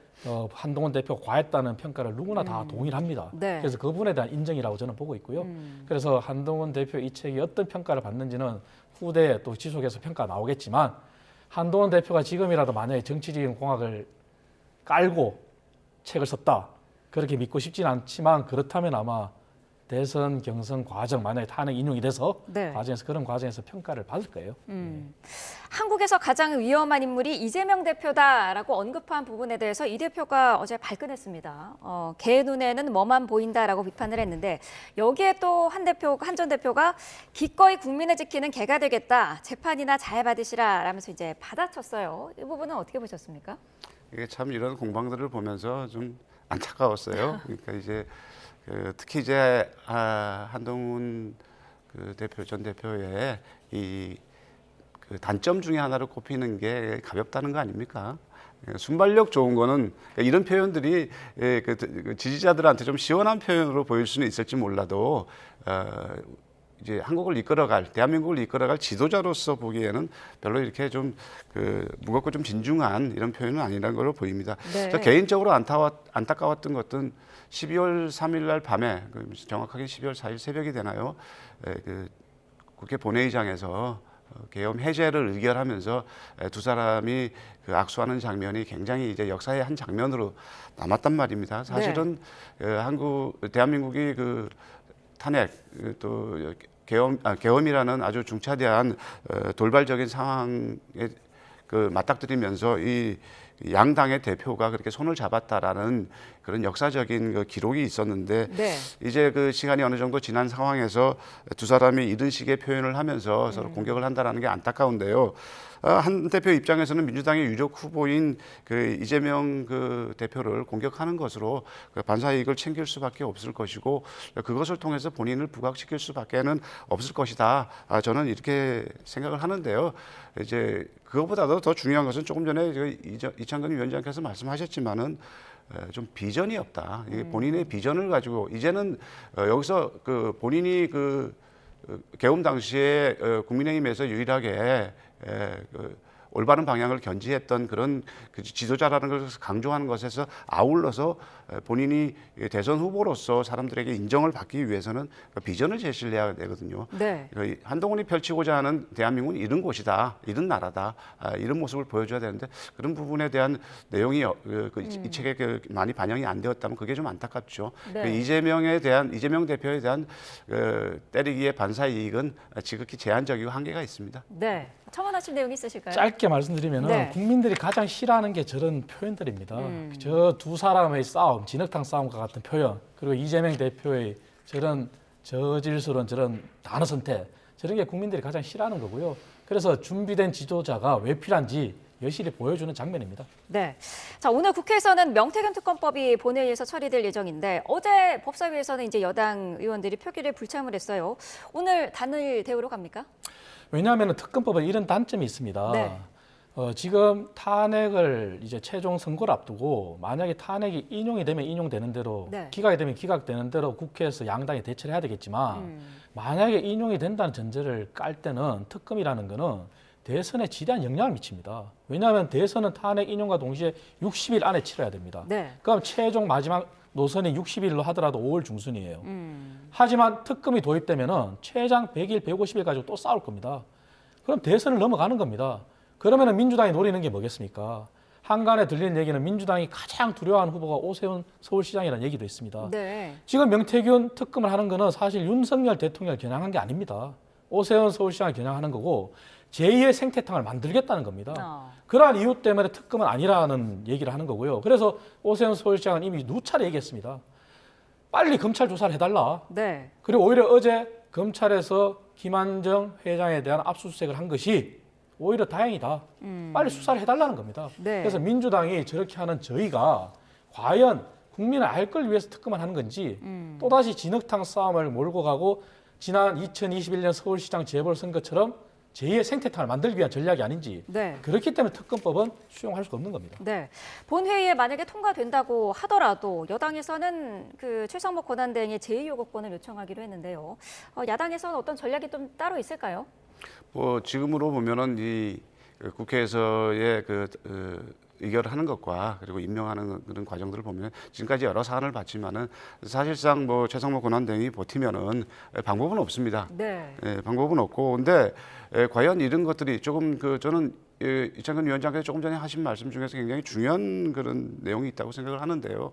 한동훈 대표가 과했다는 평가를 누구나 다 동의를 합니다. 그래서 그 부분에 대한 인정이라고 저는 보고 있고요. 그래서 한동훈 대표 이 책이 어떤 평가를 받는지는 후대에 또 지속해서 평가 나오겠지만 한동훈 대표가 지금이라도 만약에 정치적인 공학을 깔고 책을 썼다. 그렇게 믿고 싶진 않지만 그렇다면 아마 대선 경선 과정 만약에 탄핵 인용이 돼서 네. 과정에서 그런 과정에서 평가를 받을 거예요. 한국에서 가장 위험한 인물이 이재명 대표다라고 언급한 부분에 대해서 이 대표가 어제 발끈했습니다. 개 눈에는 뭐만 보인다라고 비판을 했는데 여기에 또 한 전 대표가 기꺼이 국민을 지키는 개가 되겠다. 재판이나 잘 받으시라 라면서 이제 받아쳤어요. 이 부분은 어떻게 보셨습니까? 이게 참 이런 공방들을 보면서 좀 안타까웠어요. 그러니까 이제 특히 이제 한동훈 전 대표의 이 단점 중에 하나를 꼽히는 게 가볍다는 거 아닙니까? 순발력 좋은 거는 이런 표현들이 지지자들한테 좀 시원한 표현으로 보일 수는 있을지 몰라도 이제 한국을 이끌어갈, 대한민국을 이끌어갈 지도자로서 보기에는 별로 이렇게 좀 무겁고 좀 진중한 이런 표현은 아니라는 걸로 보입니다. 네. 저 개인적으로 안타까웠던 것은 12월 3일 날 밤에, 정확하게 12월 4일 새벽이 되나요? 국회 본회의장에서 계엄 해제를 의결하면서 두 사람이 악수하는 장면이 굉장히 이제 역사의 한 장면으로 남았단 말입니다. 사실은 대한민국이 탄핵 또 계엄이라는 아주 중차대한 돌발적인 상황에 맞닥뜨리면서 이 양당의 대표가 그렇게 손을 잡았다라는 그런 역사적인 기록이 있었는데 이제 시간이 어느 정도 지난 상황에서 두 사람이 이런 식의 표현을 하면서 서로 공격을 한다라는 게 안타까운데요. 한 대표 입장에서는 민주당의 유력 후보인 이재명 대표를 공격하는 것으로 반사 이익을 챙길 수밖에 없을 것이고 그것을 통해서 본인을 부각시킬 수밖에는 없을 것이다. 저는 이렇게 생각을 하는데요. 이제 그것보다도 더 중요한 것은 조금 전에 이창근 위원장께서 말씀하셨지만은 좀 비전이 없다. 이게 본인의 비전을 가지고 이제는 여기서 본인이 계엄 당시에 국민의힘에서 유일하게 올바른 방향을 견지했던 그런 지도자라는 것을 강조하는 것에서 아울러서 본인이 대선 후보로서 사람들에게 인정을 받기 위해서는 비전을 제시를 해야 되거든요. 네. 한동훈이 펼치고자 하는 대한민국은 이런 곳이다, 이런 나라다, 이런 모습을 보여줘야 되는데 그런 부분에 대한 내용이 이 책에 많이 반영이 안 되었다면 그게 좀 안타깝죠. 네. 이재명 대표에 대한 때리기의 반사 이익은 지극히 제한적이고 한계가 있습니다. 네. 첨언하실 내용이 있으실까요? 짧게 말씀드리면 네. 국민들이 가장 싫어하는 게 저런 표현들입니다. 저 두 사람의 싸움, 진흙탕 싸움과 같은 표현, 그리고 이재명 대표의 저런 저질스러운 저런 단어 선택, 저런 게 국민들이 가장 싫어하는 거고요. 그래서 준비된 지도자가 왜 필요한지 여실히 보여주는 장면입니다. 네. 자, 오늘 국회에서는 명태균 특검법이 본회의에서 처리될 예정인데 어제 법사위에서는 이제 여당 의원들이 표결에 불참을 했어요. 오늘 단일 대우로 갑니까? 왜냐하면 특검법은 이런 단점이 있습니다. 네. 지금 탄핵을 이제 최종 선고를 앞두고 만약에 탄핵이 인용이 되면 인용되는 대로 기각이 되면 기각되는 대로 국회에서 양당이 대처를 해야 되겠지만 만약에 인용이 된다는 전제를 깔 때는 특검이라는 거는 대선에 지대한 영향을 미칩니다. 왜냐하면 대선은 탄핵 인용과 동시에 60일 안에 치러야 됩니다. 그럼 최종 마지막 노선이 60일로 하더라도 5월 중순이에요. 하지만 특검이 도입되면은 최장 100일, 150일 가지고 또 싸울 겁니다. 그럼 대선을 넘어가는 겁니다. 그러면은 민주당이 노리는 게 뭐겠습니까? 한간에 들리는 얘기는 민주당이 가장 두려워하는 후보가 오세훈 서울시장이라는 얘기도 있습니다. 네. 지금 명태균 특검을 하는 거는 사실 윤석열 대통령을 겨냥한 게 아닙니다. 오세훈 서울시장을 겨냥하는 거고 제2의 생태탕을 만들겠다는 겁니다. 그러한 이유 때문에 특검은 아니라는 얘기를 하는 거고요. 그래서 오세훈 서울시장은 이미 누차례 얘기했습니다. 빨리 검찰 조사를 해달라. 네. 그리고 오히려 어제 검찰에서 김한정 회장에 대한 압수수색을 한 것이 오히려 다행이다. 빨리 수사를 해달라는 겁니다. 네. 그래서 민주당이 저렇게 하는 저희가 과연 국민을 알 걸 위해서 특검을 하는 건지 또다시 진흙탕 싸움을 몰고 가고 지난 2021년 서울시장 재보궐선거처럼 제2의 생태탕을 만들기 위한 전략이 아닌지 그렇기 때문에 특검법은 수용할 수가 없는 겁니다. 네. 본회의에 만약에 통과된다고 하더라도 여당에서는 최상목 권한대행의 제2요구권을 요청하기로 했는데요. 야당에서는 어떤 전략이 좀 따로 있을까요? 지금으로 보면은 이 국회에서의 의결하는 것과 그리고 임명하는 그런 과정들을 보면 지금까지 여러 사안을 봤지만은 사실상 뭐 최상목 권한대행이 버티면은 방법은 없습니다. 네. 방법은 없고 근데 과연 이런 것들이 조금 저는 이창근 위원장께서 조금 전에 하신 말씀 중에서 굉장히 중요한 그런 내용이 있다고 생각을 하는데요.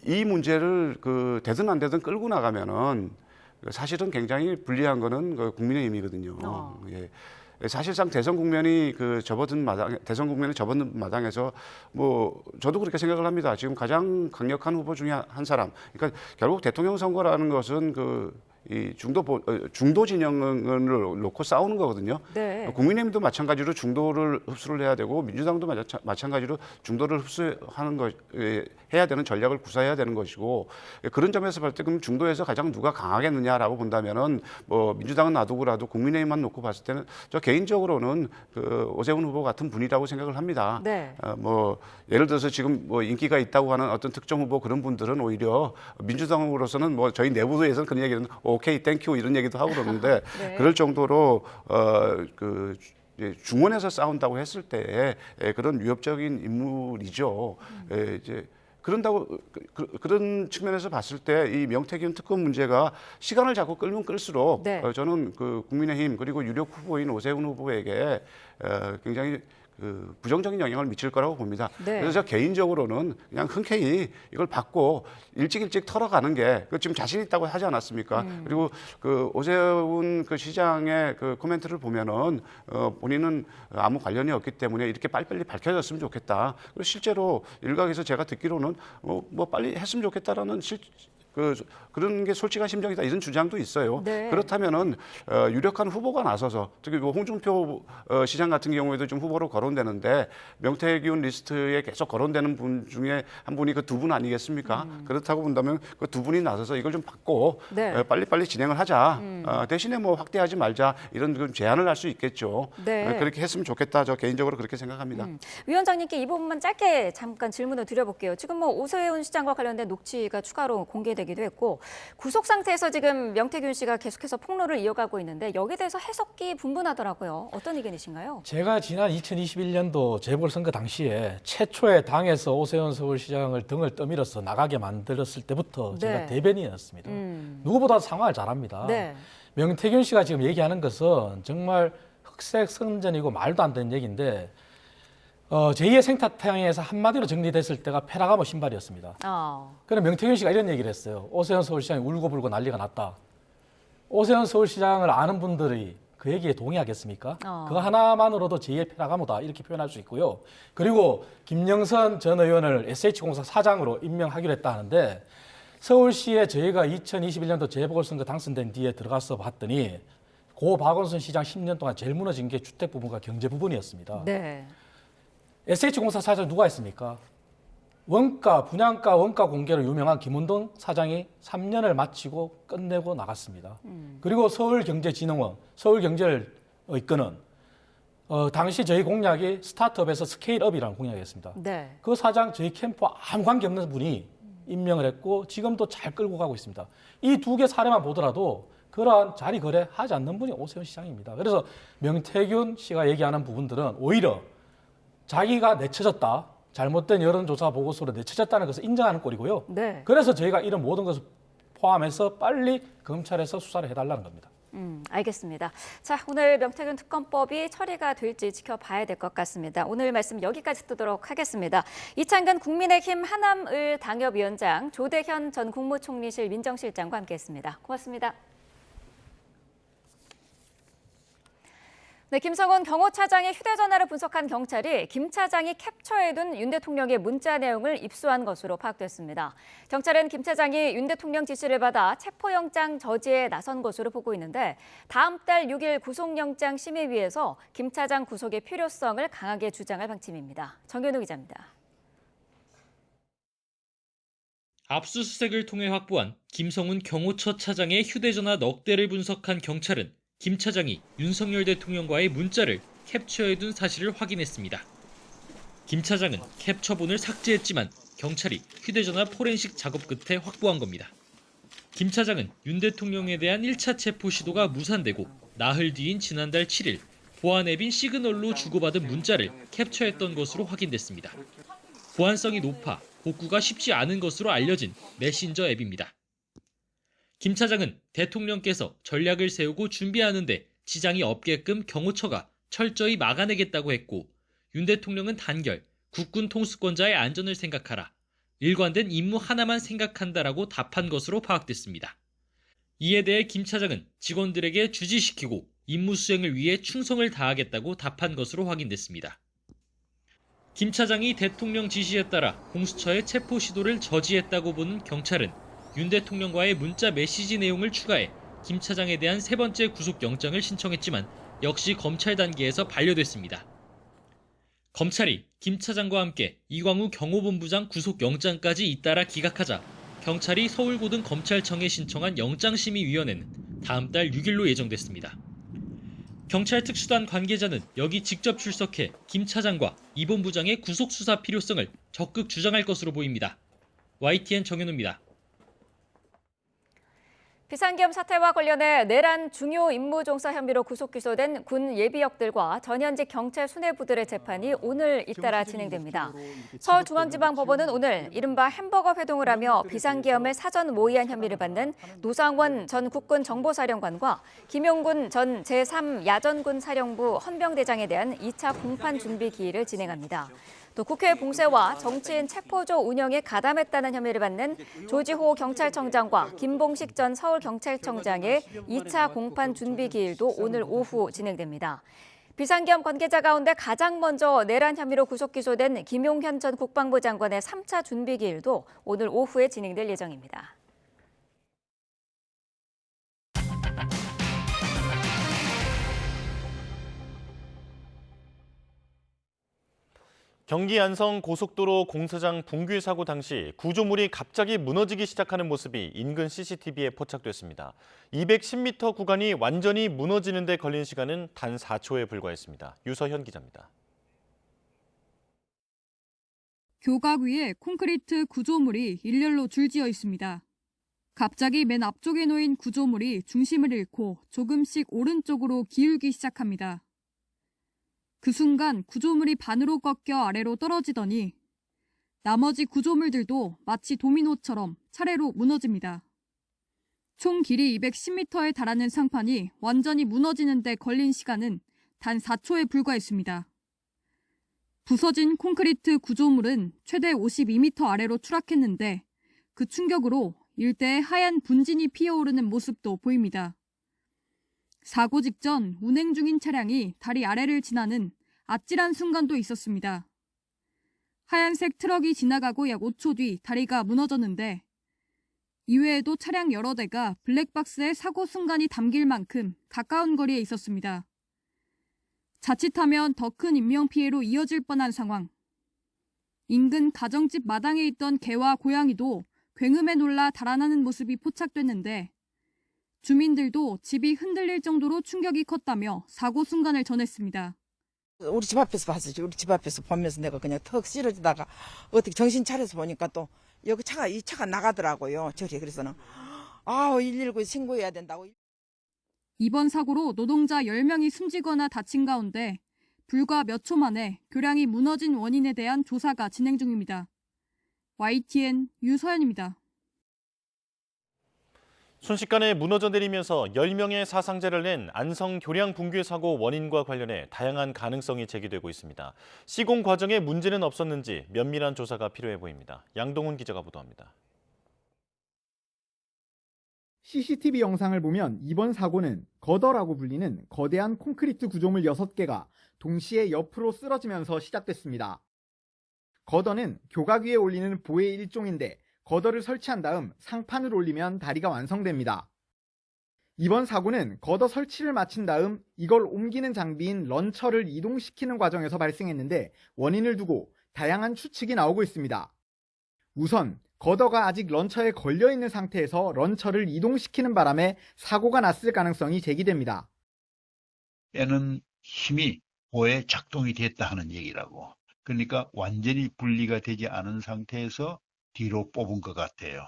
이 문제를 되든 안 되든 끌고 나가면은 사실은 굉장히 불리한 거는 국민의힘이거든요. 예. 사실상 대선 국면이 대선 국면에 접어든 마당에서 뭐 저도 그렇게 생각을 합니다. 지금 가장 강력한 후보 중에 한 사람. 그러니까 결국 대통령 선거라는 것은 이 중도 진영을 놓고 싸우는 거거든요. 네. 국민의힘도 마찬가지로 중도를 흡수를 해야 되고 민주당도 마찬가지로 중도를 흡수하는 것 해야 되는 전략을 구사해야 되는 것이고 그런 점에서 볼 때 그럼 중도에서 가장 누가 강하겠느냐라고 본다면은 뭐 민주당은 놔두고라도 국민의힘만 놓고 봤을 때는 저 개인적으로는 오세훈 후보 같은 분이라고 생각을 합니다. 네. 뭐 예를 들어서 지금 뭐 인기가 있다고 하는 어떤 특정 후보 그런 분들은 오히려 민주당으로서는 뭐 저희 내부에서는 그런 얘기는 오케이 땡큐 이런 얘기도 하고 그러는데 네. 그럴 정도로 중원에서 싸운다고 했을 때 그런 위협적인 인물이죠. 이제 그런 측면에서 봤을 때 이 명태균 특검 문제가 시간을 자꾸 끌면 끌수록 네. 저는 국민의힘 그리고 유력 후보인 오세훈 후보에게 굉장히 부정적인 영향을 미칠 거라고 봅니다. 네. 그래서 개인적으로는 그냥 흔쾌히 이걸 받고 일찍 털어가는 게 지금 자신 있다고 하지 않았습니까? 그리고 오세훈 시장의 코멘트를 보면은 본인은 아무 관련이 없기 때문에 이렇게 빨리빨리 밝혀졌으면 좋겠다. 그리고 실제로 일각에서 제가 듣기로는 뭐 빨리 했으면 좋겠다라는 그런 게 솔직한 심정이다 이런 주장도 있어요. 네. 그렇다면은 유력한 후보가 나서서 특히 홍준표 시장 같은 경우에도 좀 후보로 거론되는데 명태균 리스트에 계속 거론되는 분 중에 한 분이 그 두 분 아니겠습니까? 그렇다고 본다면 그 두 분이 나서서 이걸 좀 받고 네. 빨리빨리 진행을 하자. 대신에 뭐 확대하지 말자 이런 제안을 할 수 있겠죠. 네. 그렇게 했으면 좋겠다. 저 개인적으로 그렇게 생각합니다. 위원장님께 이 부분만 짧게 잠깐 질문을 드려볼게요. 지금 뭐 오세훈 시장과 관련된 녹취가 추가로 공개되기도 했고 구속 상태에서 지금 명태균 씨가 계속해서 폭로를 이어가고 있는데 여기에 대해서 해석이 분분하더라고요. 어떤 의견이신가요? 제가 지난 2021년도 재보궐선거 당시에 최초의 당에서 오세훈 서울시장을 등을 떠밀어서 나가게 만들었을 때부터 네. 제가 대변인이었습니다. 누구보다 상황을 잘 압니다. 네. 명태균 씨가 지금 얘기하는 것은 정말 흑색성전이고 말도 안 되는 얘기인데 제2의 생태탕에서 한마디로 정리됐을 때가 페라가모 신발이었습니다. 그럼 명태균 씨가 이런 얘기를 했어요. 오세훈 서울시장이 울고불고 난리가 났다. 오세훈 서울시장을 아는 분들이 그 얘기에 동의하겠습니까? 그거 하나만으로도 제2의 페라가모다 이렇게 표현할 수 있고요. 그리고 김영선 전 의원을 SH공사 사장으로 임명하기로 했다 하는데 서울시에 저희가 2021년도 재보궐선거 당선된 뒤에 들어가서 봤더니 고 박원순 시장 10년 동안 제일 무너진 게 주택 부분과 경제 부분이었습니다. 네. SH공사 사장 누가 했습니까? 분양가 원가 공개로 유명한 김운동 사장이 3년을 마치고 끝내고 나갔습니다. 그리고 서울경제진흥원, 서울경제를 이끄는 당시 저희 공약이 스타트업에서 스케일업이라는 공약이었습니다. 네. 그 사장 저희 캠프와 아무 관계없는 분이 임명을 했고 지금도 잘 끌고 가고 있습니다. 이 두 개 사례만 보더라도 그러한 자리 거래하지 않는 분이 오세훈 시장입니다. 그래서 명태균 씨가 얘기하는 부분들은 오히려 자기가 내쳐졌다. 잘못된 여론조사 보고서로 내쳐졌다는 것을 인정하는 꼴이고요. 네. 그래서 저희가 이런 모든 것을 포함해서 빨리 검찰에서 수사를 해달라는 겁니다. 알겠습니다. 자, 오늘 명태균 특검법이 처리가 될지 지켜봐야 될 것 같습니다. 오늘 말씀 여기까지 듣도록 하겠습니다. 이창근 국민의힘 하남을 당협위원장, 조대현 전 국무총리실 민정실장과 함께했습니다. 고맙습니다. 네, 김성훈 경호차장의 휴대전화를 분석한 경찰이 김 차장이 캡처해둔 윤 대통령의 문자 내용을 입수한 것으로 파악됐습니다. 경찰은 김 차장이 윤 대통령 지시를 받아 체포영장 저지에 나선 것으로 보고 있는데 다음 달 6일 구속영장 심의위에서 김 차장 구속의 필요성을 강하게 주장할 방침입니다. 정현우 기자입니다. 압수수색을 통해 확보한 김성훈 경호처 차장의 휴대전화 넉 대를 분석한 경찰은 김 차장이 윤석열 대통령과의 문자를 캡처해둔 사실을 확인했습니다. 김 차장은 캡처본을 삭제했지만 경찰이 휴대전화 포렌식 작업 끝에 확보한 겁니다. 김 차장은 윤 대통령에 대한 1차 체포 시도가 무산되고 나흘 뒤인 지난달 7일 보안 앱인 시그널로 주고받은 문자를 캡처했던 것으로 확인됐습니다. 보안성이 높아 복구가 쉽지 않은 것으로 알려진 메신저 앱입니다. 김 차장은 대통령께서 전략을 세우고 준비하는데 지장이 없게끔 경호처가 철저히 막아내겠다고 했고, 윤 대통령은 단결, 국군 통수권자의 안전을 생각하라, 일관된 임무 하나만 생각한다라고 답한 것으로 파악됐습니다. 이에 대해 김 차장은 직원들에게 주지시키고 임무 수행을 위해 충성을 다하겠다고 답한 것으로 확인됐습니다. 김 차장이 대통령 지시에 따라 공수처의 체포 시도를 저지했다고 보는 경찰은 윤 대통령과의 문자 메시지 내용을 추가해 김 차장에 대한 세 번째 구속영장을 신청했지만 역시 검찰 단계에서 반려됐습니다. 검찰이 김 차장과 함께 이광우 경호본부장 구속영장까지 잇따라 기각하자 경찰이 서울고등검찰청에 신청한 영장심의위원회는 다음 달 6일로 예정됐습니다. 경찰 특수단 관계자는 여기 직접 출석해 김 차장과 이 본부장의 구속수사 필요성을 적극 주장할 것으로 보입니다. YTN 정현우입니다. 비상계엄 사태와 관련해 내란 중요 임무 종사 혐의로 구속 기소된 군 예비역들과 전현직 경찰 수뇌부들의 재판이 오늘 잇따라 진행됩니다. 서울중앙지방법원은 오늘 이른바 햄버거 회동을 하며 비상계엄을 사전 모의한 혐의를 받는 노상원 전 국군 정보사령관과 김용군 전 제3야전군 사령부 헌병대장에 대한 2차 공판 준비 기일을 진행합니다. 또 국회 봉쇄와 정치인 체포조 운영에 가담했다는 혐의를 받는 조지호 경찰청장과 김봉식 전 서울경찰청장의 2차 공판 준비 기일도 오늘 오후 진행됩니다. 비상계엄 관계자 가운데 가장 먼저 내란 혐의로 구속 기소된 김용현 전 국방부 장관의 3차 준비 기일도 오늘 오후에 진행될 예정입니다. 경기 안성 고속도로 공사장 붕괴 사고 당시 구조물이 갑자기 무너지기 시작하는 모습이 인근 CCTV에 포착됐습니다. 210m 구간이 완전히 무너지는 데 걸린 시간은 단 4초에 불과했습니다. 유서현 기자입니다. 교각 위에 콘크리트 구조물이 일렬로 줄지어 있습니다. 갑자기 맨 앞쪽에 놓인 구조물이 중심을 잃고 조금씩 오른쪽으로 기울기 시작합니다. 그 순간 구조물이 반으로 꺾여 아래로 떨어지더니 나머지 구조물들도 마치 도미노처럼 차례로 무너집니다. 총 길이 210m에 달하는 상판이 완전히 무너지는 데 걸린 시간은 단 4초에 불과했습니다. 부서진 콘크리트 구조물은 최대 52m 아래로 추락했는데 그 충격으로 일대에 하얀 분진이 피어오르는 모습도 보입니다. 사고 직전 운행 중인 차량이 다리 아래를 지나는 아찔한 순간도 있었습니다. 하얀색 트럭이 지나가고 약 5초 뒤 다리가 무너졌는데 이외에도 차량 여러 대가 블랙박스에 사고 순간이 담길 만큼 가까운 거리에 있었습니다. 자칫하면 더 큰 인명피해로 이어질 뻔한 상황. 인근 가정집 마당에 있던 개와 고양이도 굉음에 놀라 달아나는 모습이 포착됐는데 주민들도 집이 흔들릴 정도로 충격이 컸다며 사고 순간을 전했습니다. 우리 집 앞에서 봤었지. 우리 집 앞에서 보면서 내가 그냥 턱 쓰러지다가 어떻게 정신 차려서 보니까 또 여기 이 차가 나가더라고요. 저리 그래서는 119 신고해야 된다고. 이번 사고로 노동자 10명이 숨지거나 다친 가운데 불과 몇 초 만에 교량이 무너진 원인에 대한 조사가 진행 중입니다. YTN 유서연입니다. 순식간에 무너져 내리면서 10명의 사상자를 낸 안성 교량 붕괴 사고 원인과 관련해 다양한 가능성이 제기되고 있습니다. 시공 과정에 문제는 없었는지 면밀한 조사가 필요해 보입니다. 양동훈 기자가 보도합니다. CCTV 영상을 보면 이번 사고는 거더라고 불리는 거대한 콘크리트 구조물 6개가 동시에 옆으로 쓰러지면서 시작됐습니다. 거더는 교각 위에 올리는 보의 일종인데 거더를 설치한 다음 상판을 올리면 다리가 완성됩니다. 이번 사고는 거더 설치를 마친 다음 이걸 옮기는 장비인 런처를 이동시키는 과정에서 발생했는데 원인을 두고 다양한 추측이 나오고 있습니다. 우선 거더가 아직 런처에 걸려있는 상태에서 런처를 이동시키는 바람에 사고가 났을 가능성이 제기됩니다. 빼는 힘이 보에 작동이 됐다 하는 얘기라고. 그러니까 완전히 분리가 되지 않은 상태에서 뒤로 뽑은 것 같아요.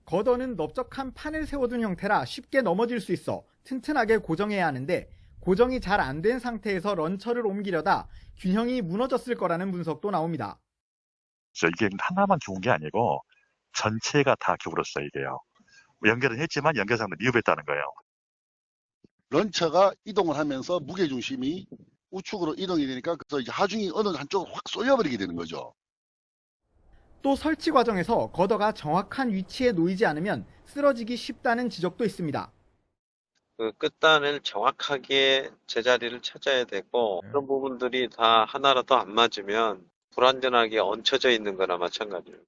거더는 넓적한 판을 세워둔 형태라 쉽게 넘어질 수 있어 튼튼하게 고정해야 하는데 고정이 잘 안 된 상태에서 런처를 옮기려다 균형이 무너졌을 거라는 분석도 나옵니다. 이게 하나만 죽은 게 아니고 전체가 다 기울었어요, 이게요. 연결은 했지만 연결상도 미흡했다는 거예요. 런처가 이동을 하면서 무게중심이 우측으로 이동이 되니까 그래서 이제 하중이 어느 한쪽으로 확 쏠려버리게 되는 거죠. 또 설치 과정에서 거더가 정확한 위치에 놓이지 않으면 쓰러지기 쉽다는 지적도 있습니다. 그 끝단을 정확하게 제자리를 찾아야 되고 그런 부분들이 다 하나라도 안 맞으면 불완전하게 얹혀져 있는 거나 마찬가지예요.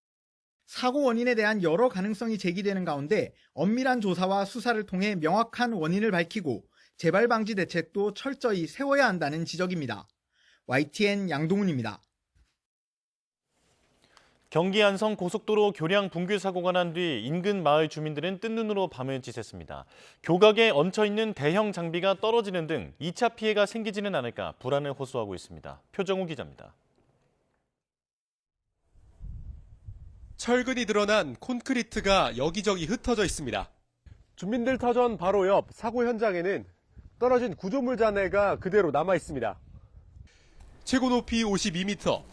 사고 원인에 대한 여러 가능성이 제기되는 가운데 엄밀한 조사와 수사를 통해 명확한 원인을 밝히고 재발 방지 대책도 철저히 세워야 한다는 지적입니다. YTN 양동훈입니다. 경기 안성 고속도로 교량 붕괴 사고가 난 뒤 인근 마을 주민들은 뜬 눈으로 밤을 지샜습니다. 교각에 얹혀있는 대형 장비가 떨어지는 등 2차 피해가 생기지는 않을까 불안을 호소하고 있습니다. 표정우 기자입니다. 철근이 드러난 콘크리트가 여기저기 흩어져 있습니다. 주민들 터전 바로 옆 사고 현장에는 떨어진 구조물 잔해가 그대로 남아 있습니다. 최고 높이 52m,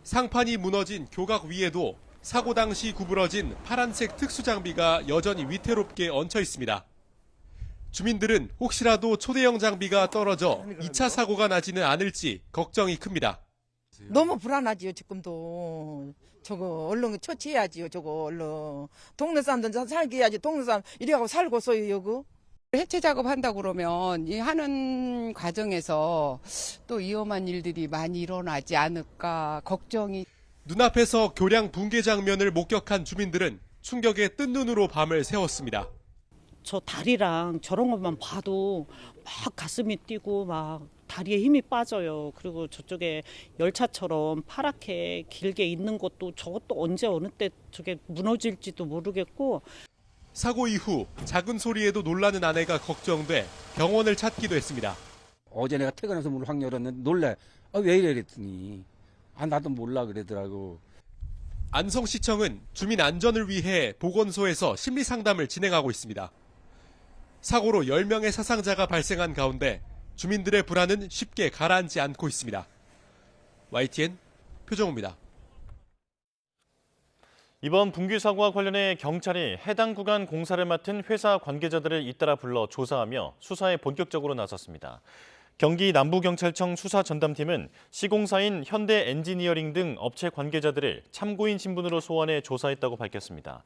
상판이 무너진 교각 위에도 사고 당시 구부러진 파란색 특수장비가 여전히 위태롭게 얹혀 있습니다. 주민들은 혹시라도 초대형 장비가 떨어져 2차 사고가 나지는 않을지 걱정이 큽니다. 너무 불안하지요, 지금도. 저거 얼른 처치해야지요, 저거 얼른. 동네 사람들 살게 해야지. 동네 사람 이래가고 살고서요, 여기. 해체 작업한다고 그러면 이 하는 과정에서 또 위험한 일들이 많이 일어나지 않을까 걱정이. 눈앞에서 교량 붕괴 장면을 목격한 주민들은 충격에 뜬 눈으로 밤을 새웠습니다. 저 다리랑 저런 것만 봐도 막 가슴이 뛰고 막 다리에 힘이 빠져요. 그리고 저쪽에 열차처럼 파랗게 길게 있는 것도 저것도 언제 어느 때 저게 무너질지도 모르겠고. 사고 이후 작은 소리에도 놀라는 아내가 걱정돼 병원을 찾기도 했습니다. 어제 내가 퇴근해서 문을 확 열었는데 놀래. 왜 이래 그랬더니 나도 몰라 그러더라고. 안성시청은 주민 안전을 위해 보건소에서 심리 상담을 진행하고 있습니다. 사고로 10명의 사상자가 발생한 가운데 주민들의 불안은 쉽게 가라앉지 않고 있습니다. YTN 표정우입니다. 이번 붕괴 사고와 관련해 경찰이 해당 구간 공사를 맡은 회사 관계자들을 잇따라 불러 조사하며 수사에 본격적으로 나섰습니다. 경기 남부경찰청 수사전담팀은 시공사인 현대엔지니어링 등 업체 관계자들을 참고인 신분으로 소환해 조사했다고 밝혔습니다.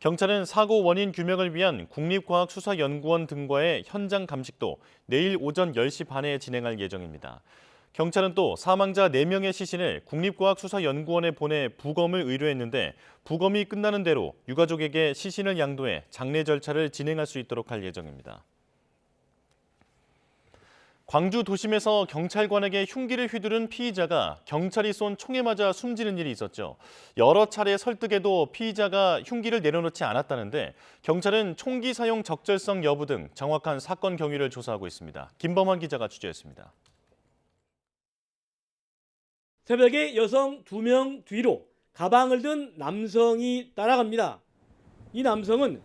경찰은 사고 원인 규명을 위한 국립과학수사연구원 등과의 현장 감식도 내일 오전 10시 반에 진행할 예정입니다. 경찰은 또 사망자 4명의 시신을 국립과학수사연구원에 보내 부검을 의뢰했는데 부검이 끝나는 대로 유가족에게 시신을 양도해 장례 절차를 진행할 수 있도록 할 예정입니다. 광주 도심에서 경찰관에게 흉기를 휘두른 피의자가 경찰이 쏜 총에 맞아 숨지는 일이 있었죠. 여러 차례 설득에도 피의자가 흉기를 내려놓지 않았다는데 경찰은 총기 사용 적절성 여부 등 정확한 사건 경위를 조사하고 있습니다. 김범환 기자가 취재했습니다. 새벽에 여성 2명 뒤로 가방을 든 남성이 따라갑니다. 이 남성은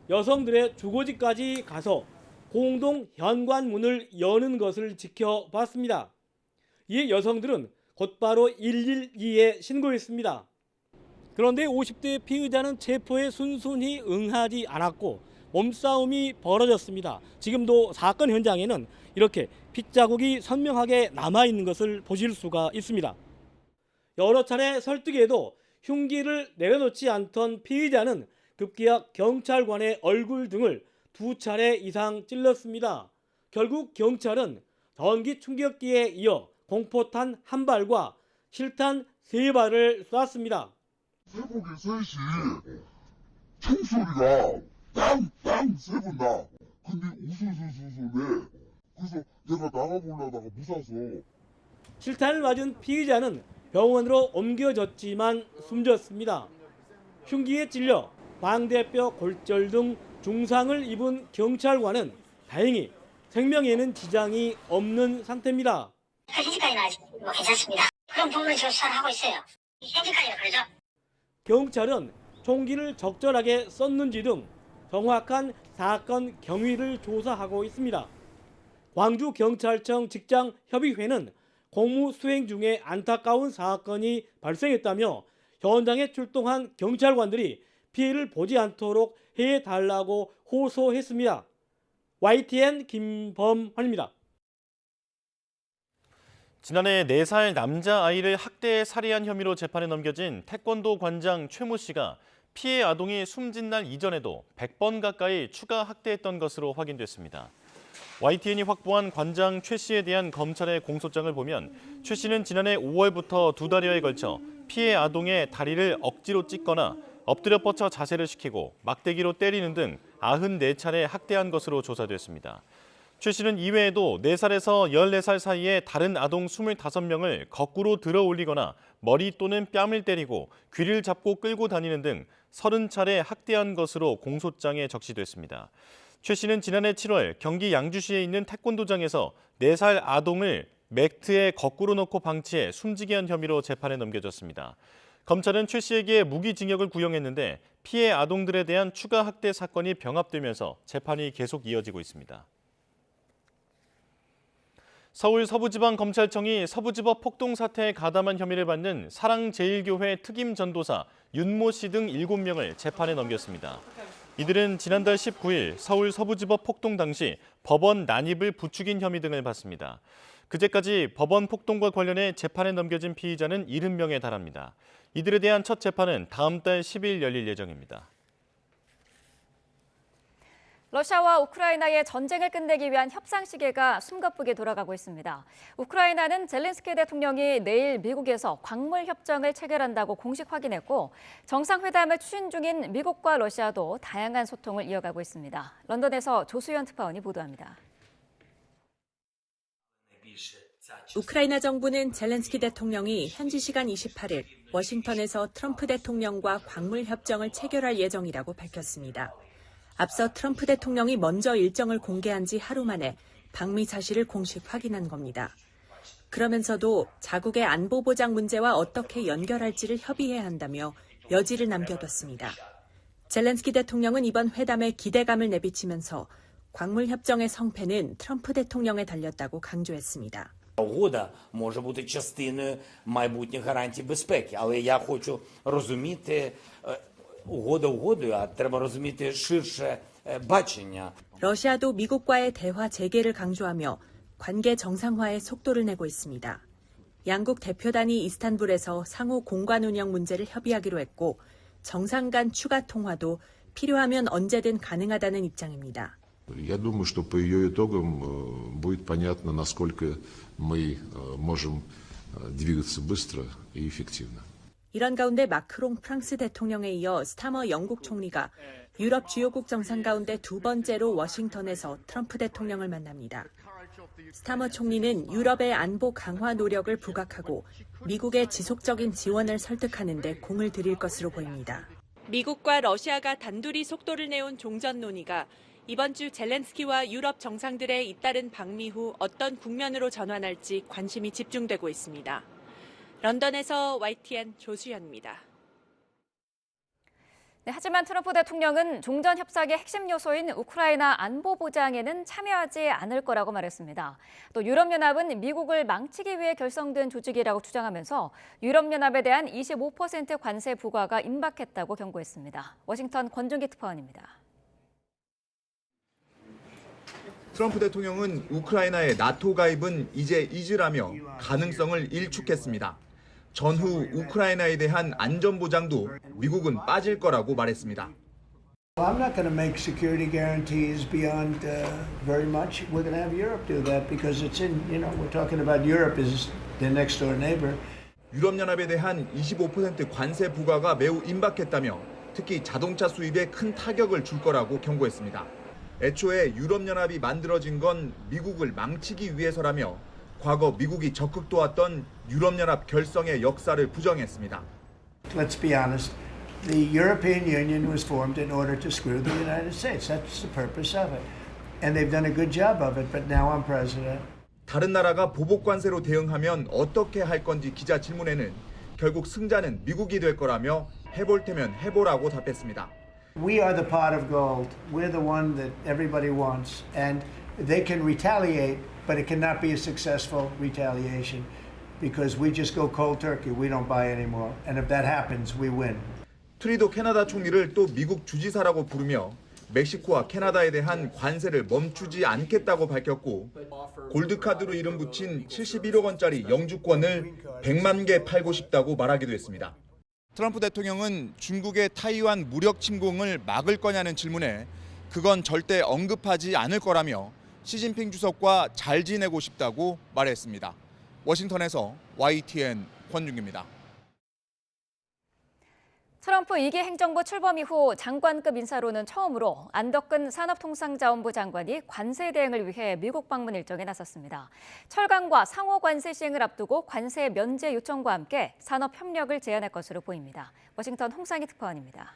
여성들의 주거지까지 가서 공동 현관문을 여는 것을 지켜봤습니다. 이 여성들은 곧바로 112에 신고했습니다. 그런데 50대 피의자는 체포에 순순히 응하지 않았고 몸싸움이 벌어졌습니다. 지금도 사건 현장에는 이렇게 핏자국이 선명하게 남아있는 것을 보실 수가 있습니다. 여러 차례 설득에도 흉기를 내려놓지 않던 피의자는 급기야 경찰관의 얼굴 등을 2차례 이상 찔렀습니다. 결국 경찰은 전기 충격기에 이어 공포탄 1발과 실탄 3발을 쐈습니다. 새벽에 3시 총소리가 빵빵 3번 나. 근데 우수수수수네. 그래서 내가 나가보려다가 무사서. 실탄을 맞은 피의자는 병원으로 옮겨졌지만 숨졌습니다. 흉기에 찔려 광대뼈 골절 등 중상을 입은 경찰관은 다행히 생명에는 지장이 없는 상태입니다. 현재까지는 아직 괜찮습니다. 그런 부분을 지금 수사를 하고 있어요. 현재까지는 그러죠. 경찰은 총기를 적절하게 썼는지 등 정확한 사건 경위를 조사하고 있습니다. 광주경찰청 직장협의회는 공무 수행 중에 안타까운 사건이 발생했다며 현장에 출동한 경찰관들이 피해를 보지 않도록 해달라고 호소했습니다. YTN 김범환입니다. 지난해 4살 남자아이를 학대해 살해한 혐의로 재판에 넘겨진 태권도 관장 최모 씨가 피해 아동이 숨진 날 이전에도 100번 가까이 추가 학대했던 것으로 확인됐습니다. YTN이 확보한 관장 최 씨에 대한 검찰의 공소장을 보면 최 씨는 지난해 5월부터 2달여에 걸쳐 피해 아동의 다리를 억지로 찢거나 엎드려 뻗쳐 자세를 시키고 막대기로 때리는 등 94차례 학대한 것으로 조사됐습니다. 최 씨는 이외에도 4살에서 14살 사이에 다른 아동 25명을 거꾸로 들어 올리거나 머리 또는 뺨을 때리고 귀를 잡고 끌고 다니는 등 30차례 학대한 것으로 공소장에 적시됐습니다. 최 씨는 지난해 7월 경기 양주시에 있는 태권도장에서 4살 아동을 매트에 거꾸로 놓고 방치해 숨지게 한 혐의로 재판에 넘겨졌습니다. 검찰은 최 씨에게 무기징역을 구형했는데 피해 아동들에 대한 추가 학대 사건이 병합되면서 재판이 계속 이어지고 있습니다. 서울 서부지방검찰청이 서부지법 폭동 사태에 가담한 혐의를 받는 사랑제일교회 특임 전도사 윤모 씨 등 7명을 재판에 넘겼습니다. 이들은 지난달 19일 서울 서부지법 폭동 당시 법원 난입을 부추긴 혐의 등을 받습니다. 그제까지 법원 폭동과 관련해 재판에 넘겨진 피의자는 70명에 달합니다. 이들에 대한 첫 재판은 다음 달 10일 열릴 예정입니다. 러시아와 우크라이나의 전쟁을 끝내기 위한 협상 시계가 숨가쁘게 돌아가고 있습니다. 우크라이나는 젤렌스키 대통령이 내일 미국에서 광물 협정을 체결한다고 공식 확인했고 정상회담을 추진 중인 미국과 러시아도 다양한 소통을 이어가고 있습니다. 런던에서 조수연 특파원이 보도합니다. 우크라이나 정부는 젤렌스키 대통령이 현지 시간 28일 워싱턴에서 트럼프 대통령과 광물 협정을 체결할 예정이라고 밝혔습니다. 앞서 트럼프 대통령이 먼저 일정을 공개한 지 하루 만에 방미 사실을 공식 확인한 겁니다. 그러면서도 자국의 안보 보장 문제와 어떻게 연결할지를 협의해야 한다며 여지를 남겨뒀습니다. 젤렌스키 대통령은 이번 회담에 기대감을 내비치면서 광물 협정의 성패는 트럼프 대통령에 달렸다고 강조했습니다. Угода може бути частиною майбутніх гарантій безпеки, але я хочу розуміти угода угодою, а треба розуміти ширше бачення. 러시아도 미국과의 대화 재개를 강조하며 관계 정상화에 속도를 내고 있습니다. 양국 대표단이 이스탄불에서 상호 공간 운영 문제를 협의하기로 했고 정상 간 추가 통화도 필요하면 언제든 가능하다는 입장입니다. Я думаю, что по ее итогам будет понятно, насколько мы можем двигаться быстро и эффективно. 이런 가운데 마크롱 프랑스 대통령에 이어 스타머 영국 총리가 유럽 주요국 정상 가운데 두 번째로 워싱턴에서 트럼프 대통령을 만납니다. 스타머 총리는 유럽의 안보 강화 노력을 부각하고 미국의 지속적인 지원을 설득하는 데 공을 들일 것으로 보입니다. 미국과 러시아가 단둘이 속도를 내온 종전 논의가 이번 주 젤렌스키와 유럽 정상들의 잇따른 방미 후 어떤 국면으로 전환할지 관심이 집중되고 있습니다. 런던에서 YTN 조수연입니다. 네, 하지만 트럼프 대통령은 종전 협상의 핵심 요소인 우크라이나 안보 보장에는 참여하지 않을 거라고 말했습니다. 또 유럽연합은 미국을 망치기 위해 결성된 조직이라고 주장하면서 유럽연합에 대한 25% 관세 부과가 임박했다고 경고했습니다. 워싱턴 권준기 특파원입니다. 트럼프 대통령은 우크라이나의 나토 가입은 이제 잊으라며 가능성을 일축했습니다. 전후 우크라이나에 대한 안전 보장도 미국은 빠질 거라고 말했습니다. I'm not going to make security guarantees beyond very much. We're going to have Europe do that because it's in, we're talking about Europe is their next door neighbor. 유럽연합에 대한 25% 관세 부과가 매우 임박했다며 특히 자동차 수입에 큰 타격을 줄 거라고 경고했습니다. 애초에 유럽연합이 만들어진 건 미국을 망치기 위해서라며 과거 미국이 적극 도왔던 유럽연합 결성의 역사를 부정했습니다. Let's be honest. The European Union was formed in order to screw the United States. That's the purpose of it. And they've done a good job of it, but now I'm president. 다른 나라가 보복 관세로 대응하면 어떻게 할 건지 기자 질문에는 결국 승자는 미국이 될 거라며 해볼 테면 해보라고 답했습니다. We are the pot of gold. We're the one that everybody wants. And They can retaliate, but it cannot be a successful retaliation because we just go cold turkey. We don't buy anymore. And if that happens, we win. 트리도 캐나다 총리를 또 미국 주지사라고 부르며 멕시코와 캐나다에 대한 관세를 멈추지 않겠다고 밝혔고 골드카드로 이름 붙인 71억 원짜리 영주권을 100만 개 팔고 싶다고 말하기도 했습니다. 트럼프 대통령은 중국의 타이완 무력 침공을 막을 거냐는 질문에 그건 절대 언급하지 않을 거라며 시진핑 주석과 잘 지내고 싶다고 말했습니다. 워싱턴에서 YTN 권준규입니다. 트럼프 2기 행정부 출범 이후 장관급 인사로는 처음으로 안덕근 산업통상자원부 장관이 관세 대응을 위해 미국 방문 일정에 나섰습니다. 철강과 상호 관세 시행을 앞두고 관세 면제 요청과 함께 산업 협력을 제안할 것으로 보입니다. 워싱턴 홍상희 특파원입니다.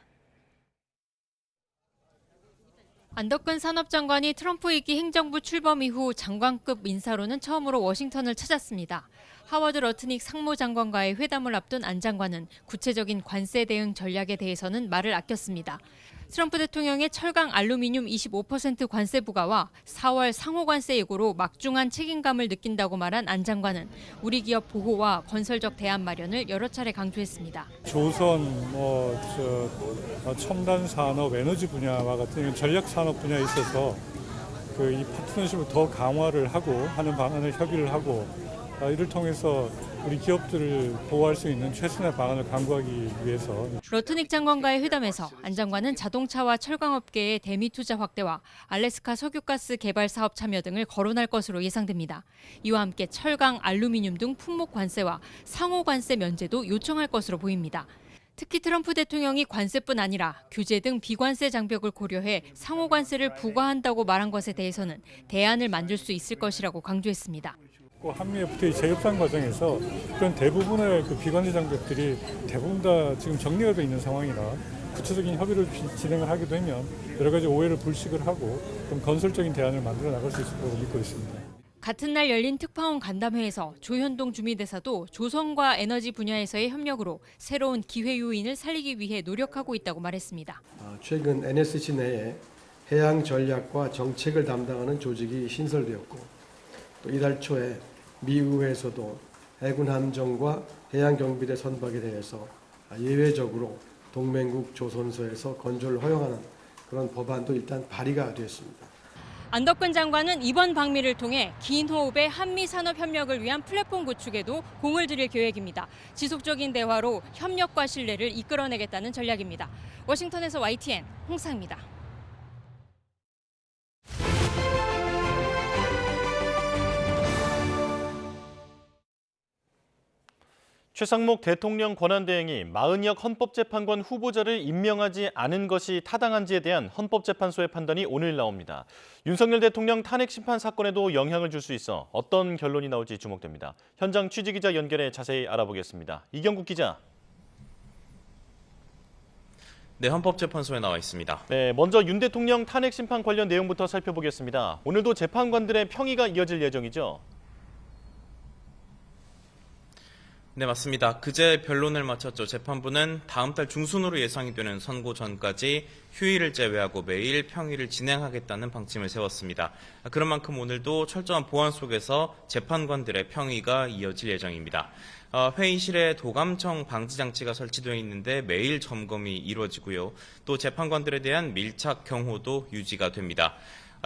안덕근 산업장관이 트럼프 2기 행정부 출범 이후 장관급 인사로는 처음으로 워싱턴을 찾았습니다. 하워드 러트닉 상무장관과의 회담을 앞둔 안 장관은 구체적인 관세 대응 전략에 대해서는 말을 아꼈습니다. 트럼프 대통령의 철강 알루미늄 25% 관세 부과와 4월 상호 관세 예고로 막중한 책임감을 느낀다고 말한 안 장관은 우리 기업 보호와 건설적 대안 마련을 여러 차례 강조했습니다. 조선, 첨단 산업, 에너지 분야와 같은 전략 산업 분야에 있어서 이 파트너십을 더 강화를 하고 하는 방안을 협의를 하고 이를 통해서 우리 기업들을 보호할 수 있는 최선의 방안을 강구하기 위해서. 러트닉 장관과의 회담에서 안 장관은 자동차와 철강업계의 대미 투자 확대와 알래스카 석유가스 개발 사업 참여 등을 거론할 것으로 예상됩니다. 이와 함께 철강, 알루미늄 등 품목 관세와 상호 관세 면제도 요청할 것으로 보입니다. 특히 트럼프 대통령이 관세뿐 아니라 규제 등 비관세 장벽을 고려해 상호 관세를 부과한다고 말한 것에 대해서는 대안을 만들 수 있을 것이라고 강조했습니다. 한미 FTA 재협상 과정에서 그런 대부분의 비관세 장벽들이 대부분 다 지금 정리가 되어 있는 상황이라 구체적인 협의를 진행을 하게 되면 여러 가지 오해를 불식을 하고 좀 건설적인 대안을 만들어 나갈 수 있을 거라고 믿고 있습니다. 같은 날 열린 특파원 간담회에서 조현동 주미대사도 조선과 에너지 분야에서의 협력으로 새로운 기회 요인을 살리기 위해 노력하고 있다고 말했습니다. 최근 NSC 내에 해양 전략과 정책을 담당하는 조직이 신설되었고 또 이달 초에 미 의회에서도 해군 함정과 해양 경비대 선박에 대해서 예외적으로 동맹국 조선소에서 건조를 허용하는 그런 법안도 일단 발의가 되었습니다. 안덕근 장관은 이번 방미를 통해 긴 호흡의 한미 산업 협력을 위한 플랫폼 구축에도 공을 들일 계획입니다. 지속적인 대화로 협력과 신뢰를 이끌어내겠다는 전략입니다. 워싱턴에서 YTN 홍상입니다. 최상목 대통령 권한대행이 마은혁 헌법재판관 후보자를 임명하지 않은 것이 타당한지에 대한 헌법재판소의 판단이 오늘 나옵니다. 윤석열 대통령 탄핵 심판 사건에도 영향을 줄 수 있어 어떤 결론이 나올지 주목됩니다. 현장 취재기자 연결해 자세히 알아보겠습니다. 이경국 기자. 네, 헌법재판소에 나와 있습니다. 네, 먼저 윤 대통령 탄핵 심판 관련 내용부터 살펴보겠습니다. 오늘도 재판관들의 평의가 이어질 예정이죠? 네, 맞습니다. 그제 변론을 마쳤죠. 재판부는 다음 달 중순으로 예상이 되는 선고 전까지 휴일을 제외하고 매일 평의를 진행하겠다는 방침을 세웠습니다. 그런 만큼 오늘도 철저한 보안 속에서 재판관들의 평의가 이어질 예정입니다. 회의실에 도감청 방지 장치가 설치되어 있는데 매일 점검이 이루어지고요. 또 재판관들에 대한 밀착 경호도 유지가 됩니다.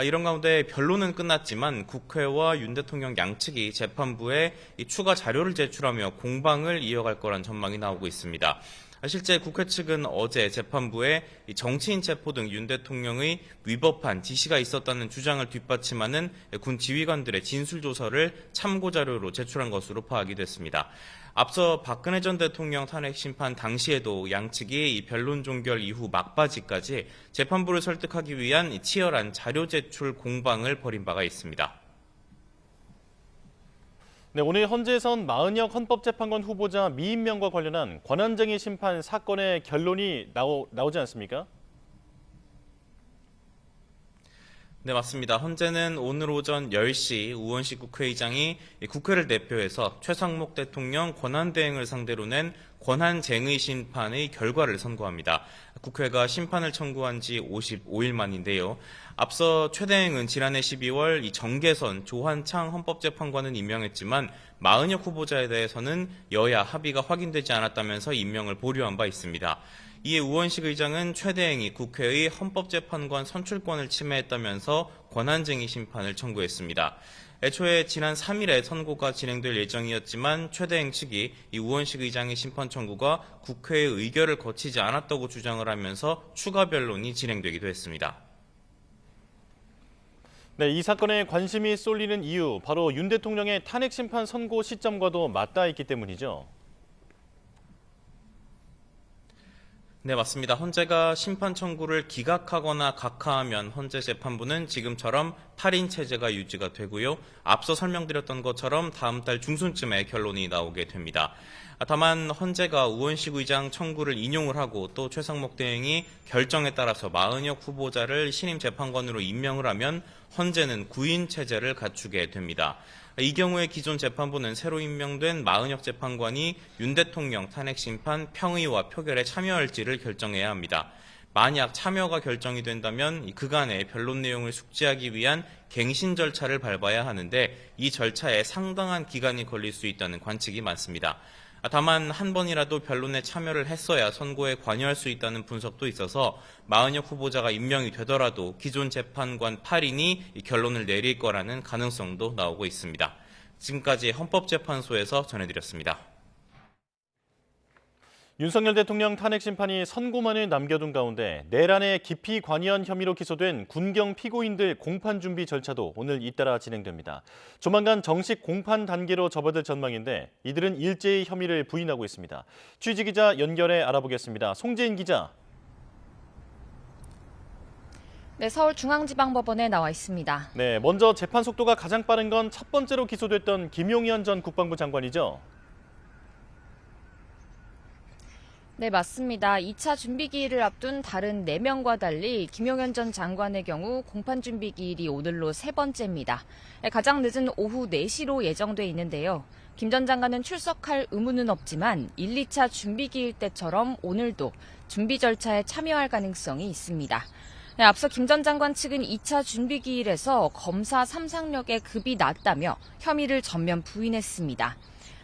이런 가운데 변론은 끝났지만 국회와 윤 대통령 양측이 재판부에 추가 자료를 제출하며 공방을 이어갈 거란 전망이 나오고 있습니다. 실제 국회 측은 어제 재판부에 정치인 체포 등 윤 대통령의 위법한 지시가 있었다는 주장을 뒷받침하는 군 지휘관들의 진술조서를 참고자료로 제출한 것으로 파악이 됐습니다. 앞서 박근혜 전 대통령 탄핵 심판 당시에도 양측이 이 변론 종결 이후 막바지까지 재판부를 설득하기 위한 치열한 자료 제출 공방을 벌인 바가 있습니다. 네, 오늘 헌재에선 마은혁 헌법재판관 후보자 미임명과 관련한 권한쟁의 심판 사건의 결론이 나오지 않습니까? 네, 맞습니다. 헌재는 오늘 오전 10시 우원식 국회의장이 국회를 대표해서 최상목 대통령 권한대행을 상대로 낸 권한쟁의 심판의 결과를 선고합니다. 국회가 심판을 청구한 지 55일 만인데요. 앞서 최대행은 지난해 12월 이 정계선 조한창 헌법재판관은 임명했지만 마은혁 후보자에 대해서는 여야 합의가 확인되지 않았다면서 임명을 보류한 바 있습니다. 이에 우원식 의장은 최대행이 국회의 헌법재판관 선출권을 침해했다면서 권한쟁의 심판을 청구했습니다. 애초에 지난 3일에 선고가 진행될 예정이었지만 최대행 측이 이 우원식 의장의 심판 청구가 국회의 의결을 거치지 않았다고 주장을 하면서 추가 변론이 진행되기도 했습니다. 네, 이 사건에 관심이 쏠리는 이유, 바로 윤 대통령의 탄핵 심판 선고 시점과도 맞닿아 있기 때문이죠. 네, 맞습니다. 헌재가 심판 청구를 기각하거나 각하하면 헌재 재판부는 지금처럼 8인 체제가 유지가 되고요. 앞서 설명드렸던 것처럼 다음 달 중순쯤에 결론이 나오게 됩니다. 다만 헌재가 우원식 의장 청구를 인용을 하고 또 최상목 대행이 결정에 따라서 마은혁 후보자를 신임 재판관으로 임명을 하면 헌재는 9인 체제를 갖추게 됩니다. 이 경우에 기존 재판부는 새로 임명된 마은혁 재판관이 윤 대통령 탄핵 심판 평의와 표결에 참여할지를 결정해야 합니다. 만약 참여가 결정이 된다면 그간의 변론 내용을 숙지하기 위한 갱신 절차를 밟아야 하는데 이 절차에 상당한 기간이 걸릴 수 있다는 관측이 많습니다. 다만 한 번이라도 변론에 참여를 했어야 선고에 관여할 수 있다는 분석도 있어서 마은혁 후보자가 임명이 되더라도 기존 재판관 8인이 결론을 내릴 거라는 가능성도 나오고 있습니다. 지금까지 헌법재판소에서 전해드렸습니다. 윤석열 대통령 탄핵 심판이 선고만을 남겨둔 가운데 내란에 깊이 관여한 혐의로 기소된 군경 피고인들 공판 준비 절차도 오늘 잇따라 진행됩니다. 조만간 정식 공판 단계로 접어들 전망인데 이들은 일제히 혐의를 부인하고 있습니다. 취지기자 연결해 알아보겠습니다. 송재인 기자. 네, 서울중앙지방법원에 나와 있습니다. 네, 먼저 재판 속도가 가장 빠른 건 첫 번째로 기소됐던 김용현 전 국방부 장관이죠. 네, 맞습니다. 2차 준비기일을 앞둔 다른 4명과 달리 김용현 전 장관의 경우 공판 준비기일이 오늘로 3번째입니다. 가장 늦은 오후 4시로 예정돼 있는데요. 김 전 장관은 출석할 의무는 없지만 1, 2차 준비기일 때처럼 오늘도 준비 절차에 참여할 가능성이 있습니다. 앞서 김 전 장관 측은 2차 준비기일에서 검사 삼상력의 급이 낮다며 혐의를 전면 부인했습니다.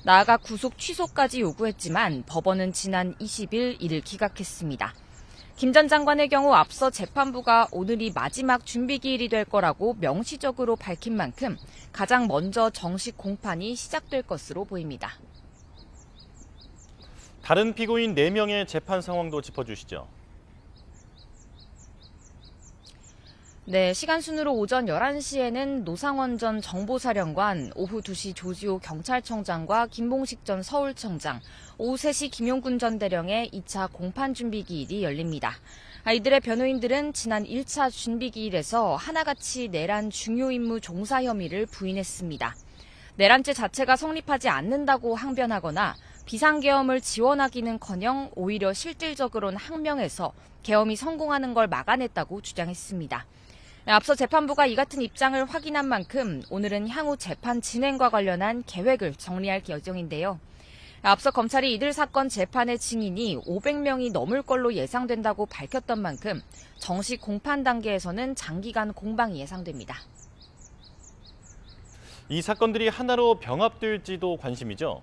나아가 구속 취소까지 요구했지만 법원은 지난 20일 이를 기각했습니다. 김 전 장관의 경우 앞서 재판부가 오늘이 마지막 준비기일이 될 거라고 명시적으로 밝힌 만큼 가장 먼저 정식 공판이 시작될 것으로 보입니다. 다른 피고인 4명의 재판 상황도 짚어주시죠. 네, 시간 순으로 오전 11시에는 노상원 전 정보사령관, 오후 2시 조지호 경찰청장과 김봉식 전 서울청장, 오후 3시 김용군 전 대령의 2차 공판 준비기일이 열립니다. 이들의 변호인들은 지난 1차 준비기일에서 하나같이 내란 중요 임무 종사 혐의를 부인했습니다. 내란죄 자체가 성립하지 않는다고 항변하거나 비상계엄을 지원하기는커녕 오히려 실질적으로는 항명해서 계엄이 성공하는 걸 막아냈다고 주장했습니다. 앞서 재판부가 이 같은 입장을 확인한 만큼 오늘은 향후 재판 진행과 관련한 계획을 정리할 예정인데요. 앞서 검찰이 이들 사건 재판의 증인이 500명이 넘을 걸로 예상된다고 밝혔던 만큼 정식 공판 단계에서는 장기간 공방이 예상됩니다. 이 사건들이 하나로 병합될지도 관심이죠.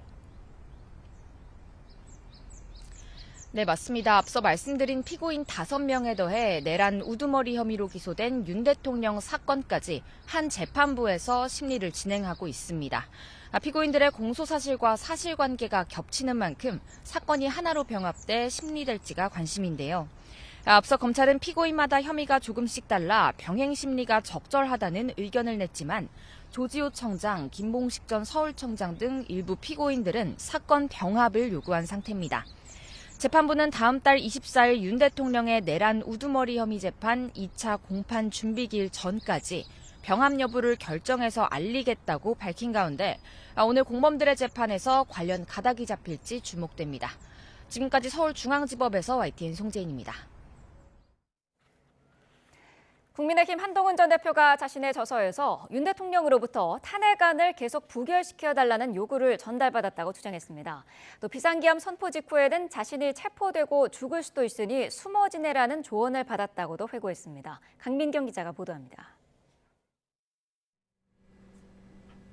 네, 맞습니다. 앞서 말씀드린 피고인 5명에 더해 내란 우두머리 혐의로 기소된 윤 대통령 사건까지 한 재판부에서 심리를 진행하고 있습니다. 피고인들의 공소사실과 사실관계가 겹치는 만큼 사건이 하나로 병합돼 심리될지가 관심인데요. 앞서 검찰은 피고인마다 혐의가 조금씩 달라 병행심리가 적절하다는 의견을 냈지만 조지호 청장, 김봉식 전 서울청장 등 일부 피고인들은 사건 병합을 요구한 상태입니다. 재판부는 다음 달 24일 윤 대통령의 내란 우두머리 혐의 재판 2차 공판 준비기일 전까지 병합 여부를 결정해서 알리겠다고 밝힌 가운데 오늘 공범들의 재판에서 관련 가닥이 잡힐지 주목됩니다. 지금까지 서울중앙지법에서 YTN 송재인입니다. 국민의힘 한동훈 전 대표가 자신의 저서에서 윤 대통령으로부터 탄핵안을 계속 부결시켜달라는 요구를 전달받았다고 주장했습니다. 또 비상계엄 선포 직후에는 자신이 체포되고 죽을 수도 있으니 숨어 지내라는 조언을 받았다고도 회고했습니다. 강민경 기자가 보도합니다.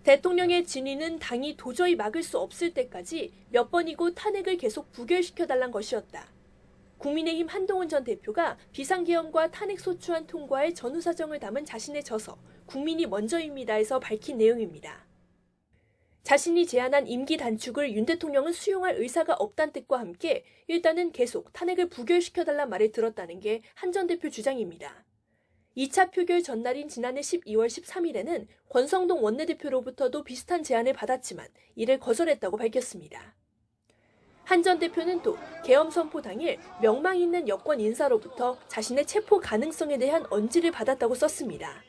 대통령의 진위는 당이 도저히 막을 수 없을 때까지 몇 번이고 탄핵을 계속 부결시켜달란 것이었다. 국민의힘 한동훈 전 대표가 비상계엄과 탄핵소추안 통과의 전후 사정을 담은 자신의 저서 국민이 먼저입니다에서 밝힌 내용입니다. 자신이 제안한 임기 단축을 윤 대통령은 수용할 의사가 없다는 뜻과 함께 일단은 계속 탄핵을 부결시켜달란 말을 들었다는 게 한 전 대표 주장입니다. 2차 표결 전날인 지난해 12월 13일에는 권성동 원내대표로부터도 비슷한 제안을 받았지만 이를 거절했다고 밝혔습니다. 한 전 대표는 또 계엄 선포 당일 명망 있는 여권 인사로부터 자신의 체포 가능성에 대한 언지를 받았다고 썼습니다.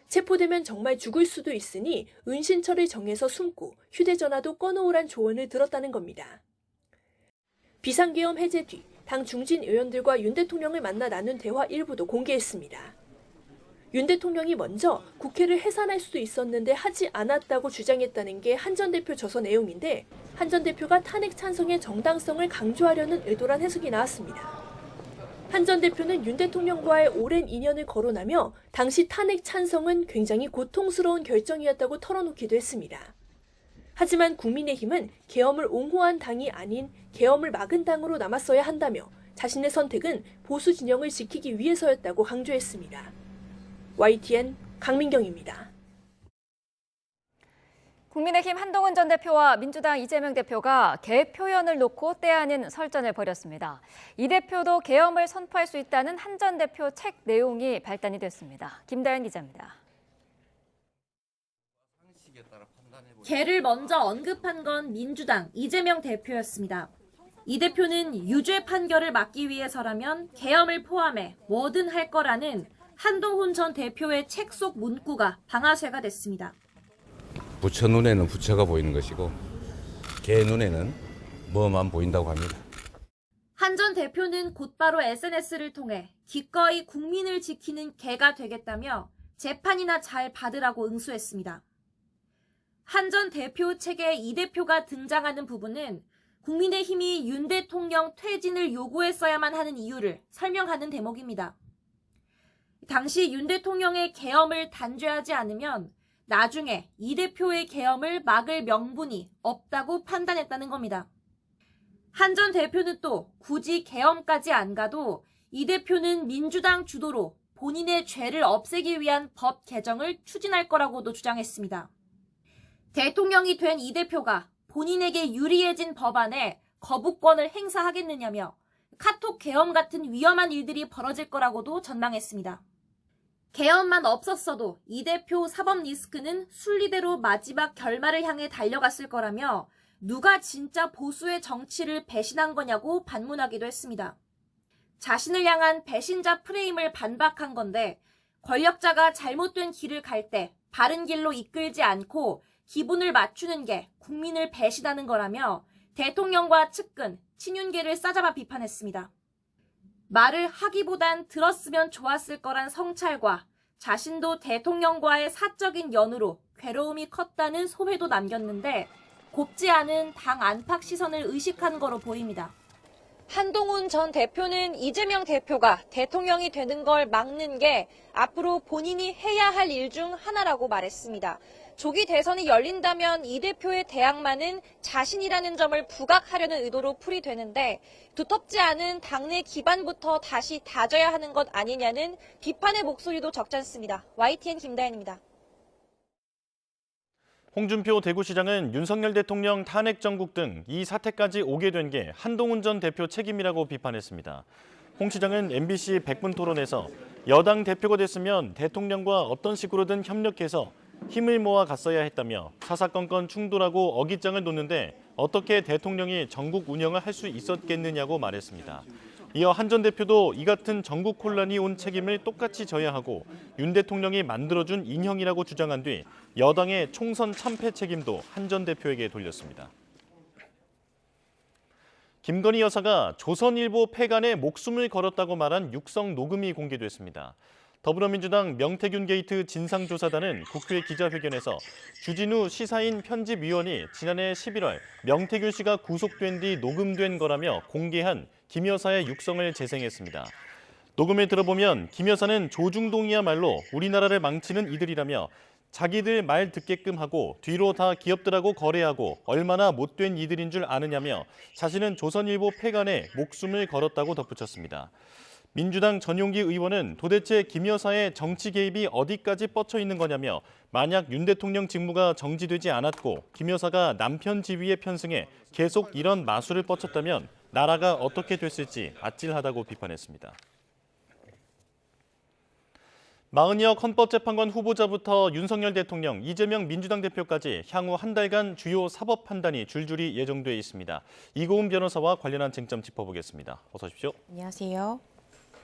체포되면 정말 죽을 수도 있으니 은신처를 정해서 숨고 휴대전화도 꺼놓으란 조언을 들었다는 겁니다. 비상계엄 해제 뒤 당 중진 의원들과 윤 대통령을 만나 나눈 대화 일부도 공개했습니다. 윤 대통령이 먼저 국회를 해산할 수도 있었는데 하지 않았다고 주장했다는 게 한 전 대표 저서 내용인데 한 전 대표가 탄핵 찬성의 정당성을 강조하려는 의도란 해석이 나왔습니다. 한 전 대표는 윤 대통령과의 오랜 인연을 거론하며 당시 탄핵 찬성은 굉장히 고통스러운 결정이었다고 털어놓기도 했습니다. 하지만 국민의힘은 계엄을 옹호한 당이 아닌 계엄을 막은 당으로 남았어야 한다며 자신의 선택은 보수 진영을 지키기 위해서였다고 강조했습니다. YTN 강민경입니다. 국민의힘 한동훈 전 대표와 민주당 이재명 대표가 계획 표현을 놓고 때 아닌 설전을 벌였습니다. 이 대표도 계엄을 선포할 수 있다는 한 전 대표 책 내용이 발단이 됐습니다. 김다연 기자입니다. 개를 먼저 언급한 건 민주당 이재명 대표였습니다. 이 대표는 유죄 판결을 막기 위해서라면 계엄을 포함해 뭐든 할 거라는 한동훈 전 대표의 책 속 문구가 방아쇠가 됐습니다. 부처 눈에는 부처가 보이는 것이고 개 눈에는 뭐만 보인다고 합니다. 한 전 대표는 곧바로 SNS를 통해 기꺼이 국민을 지키는 개가 되겠다며 재판이나 잘 받으라고 응수했습니다. 한 전 대표 책에 이 대표가 등장하는 부분은 국민의힘이 윤 대통령 퇴진을 요구했어야만 하는 이유를 설명하는 대목입니다. 당시 윤 대통령의 계엄을 단죄하지 않으면 나중에 이 대표의 계엄을 막을 명분이 없다고 판단했다는 겁니다. 한 전 대표는 또 굳이 계엄까지 안 가도 이 대표는 민주당 주도로 본인의 죄를 없애기 위한 법 개정을 추진할 거라고도 주장했습니다. 대통령이 된 이 대표가 본인에게 유리해진 법안에 거부권을 행사하겠느냐며 카톡 계엄 같은 위험한 일들이 벌어질 거라고도 전망했습니다. 계엄만 없었어도 이 대표 사법 리스크는 순리대로 마지막 결말을 향해 달려갔을 거라며 누가 진짜 보수의 정치를 배신한 거냐고 반문하기도 했습니다. 자신을 향한 배신자 프레임을 반박한 건데 권력자가 잘못된 길을 갈 때 바른 길로 이끌지 않고 기분을 맞추는 게 국민을 배신하는 거라며 대통령과 측근, 친윤계를 싸잡아 비판했습니다. 말을 하기보단 들었으면 좋았을 거란 성찰과 자신도 대통령과의 사적인 연으로 괴로움이 컸다는 소회도 남겼는데 곱지 않은 당 안팎 시선을 의식한 거로 보입니다. 한동훈 전 대표는 이재명 대표가 대통령이 되는 걸 막는 게 앞으로 본인이 해야 할 일 중 하나라고 말했습니다. 조기 대선이 열린다면 이 대표의 대항마는 자신이라는 점을 부각하려는 의도로 풀이되는데 두텁지 않은 당내 기반부터 다시 다져야 하는 것 아니냐는 비판의 목소리도 적잖습니다. YTN 김다연입니다. 홍준표 대구시장은 윤석열 대통령 탄핵 정국 등 이 사태까지 오게 된 게 한동훈 전 대표 책임이라고 비판했습니다. 홍 시장은 MBC 100분 토론에서 여당 대표가 됐으면 대통령과 어떤 식으로든 협력해서 힘을 모아 갔어야 했다며 사사건건 충돌하고 어깃장을 놓는데 어떻게 대통령이 전국 운영을 할 수 있었겠느냐고 말했습니다. 이어 한 전 대표도 이 같은 전국 혼란이 온 책임을 똑같이 져야 하고 윤 대통령이 만들어준 인형이라고 주장한 뒤 여당의 총선 참패 책임도 한 전 대표에게 돌렸습니다. 김건희 여사가 조선일보 폐간에 목숨을 걸었다고 말한 육성 녹음이 공개됐습니다. 더불어민주당 명태균 게이트 진상조사단은 국회 기자회견에서 주진우 시사인 편집위원이 지난해 11월 명태균 씨가 구속된 뒤 녹음된 거라며 공개한 김 여사의 육성을 재생했습니다. 녹음에 들어보면 김 여사는 조중동이야말로 우리나라를 망치는 이들이라며 자기들 말 듣게끔 하고 뒤로 다 기업들하고 거래하고 얼마나 못된 이들인 줄 아느냐며 자신은 조선일보 폐간에 목숨을 걸었다고 덧붙였습니다. 민주당 전용기 의원은 도대체 김 여사의 정치 개입이 어디까지 뻗쳐 있는 거냐며 만약 윤 대통령 직무가 정지되지 않았고 김 여사가 남편 지위에 편승해 계속 이런 마술을 뻗쳤다면 나라가 어떻게 됐을지 아찔하다고 비판했습니다. 마은혁 헌법재판관 후보자부터 윤석열 대통령, 이재명 민주당 대표까지 향후 한 달간 주요 사법 판단이 줄줄이 예정돼 있습니다. 이고은 변호사와 관련한 쟁점 짚어보겠습니다. 어서 오십시오. 안녕하세요.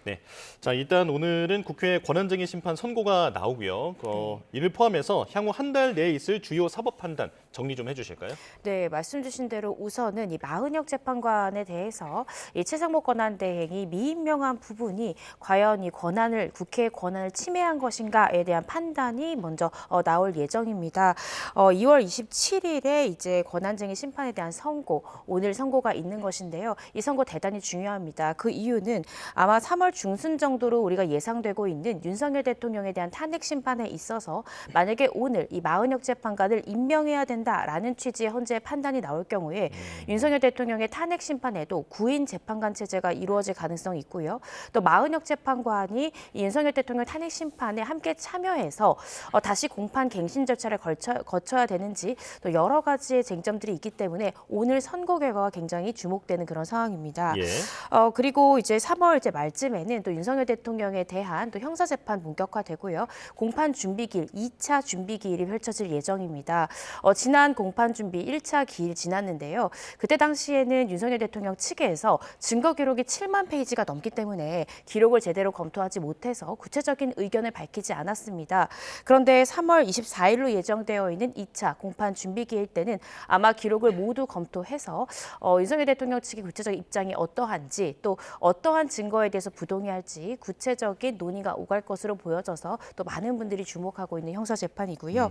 네, 자 일단 오늘은 국회 권한쟁의 심판 선고가 나오고요. 이를 포함해서 향후 한 달 내에 있을 주요 사법 판단 정리 좀 해주실까요? 네, 말씀 주신 대로 우선은 이 마은혁 재판관에 대해서 이 최상목 권한대행이 미임명한 부분이 과연 이 권한을 국회의 권한을 침해한 것인가에 대한 판단이 먼저 나올 예정입니다. 2월 27일에 이제 권한쟁의 심판에 대한 선고, 오늘 선고가 있는 것인데요. 이 선고 대단히 중요합니다. 그 이유는 아마 3월 중순 정도로 우리가 예상되고 있는 윤석열 대통령에 대한 탄핵 심판에 있어서 만약에 오늘 이 마은혁 재판관을 임명해야 된다라는 취지의 헌재의 판단이 나올 경우에 윤석열 대통령의 탄핵 심판에도 구인 재판관 체제가 이루어질 가능성이 있고요. 또 마은혁 재판관이 이 윤석열 대통령 탄핵 심판에 함께 참여해서 다시 공판 갱신 절차를 거쳐야 되는지 또 여러 가지의 쟁점들이 있기 때문에 오늘 선고 결과가 굉장히 주목되는 그런 상황입니다. 예. 그리고 이제 3월 이제 말쯤에는 또 윤석열 대통령에 대한 또 형사 재판 본격화되고요. 공판 준비기일 2차 준비기일이 펼쳐질 예정입니다. 지난 공판 준비 1차 기일 지났는데요. 그때 당시에는 윤석열 대통령 측에서 증거 기록이 7만 페이지가 넘기 때문에 기록을 제대로 검토하지 못해서 구체적인 의견을 밝히지 않았습니다. 그런데 3월 24일로 예정되어 있는 2차 공판 준비 기일 때는 아마 기록을 모두 검토해서 윤석열 대통령 측의 구체적인 입장이 어떠한지 또 어떠한 증거에 대해서 부동의할지 구체적인 논의가 오갈 것으로 보여져서 또 많은 분들이 주목하고 있는 형사재판이고요.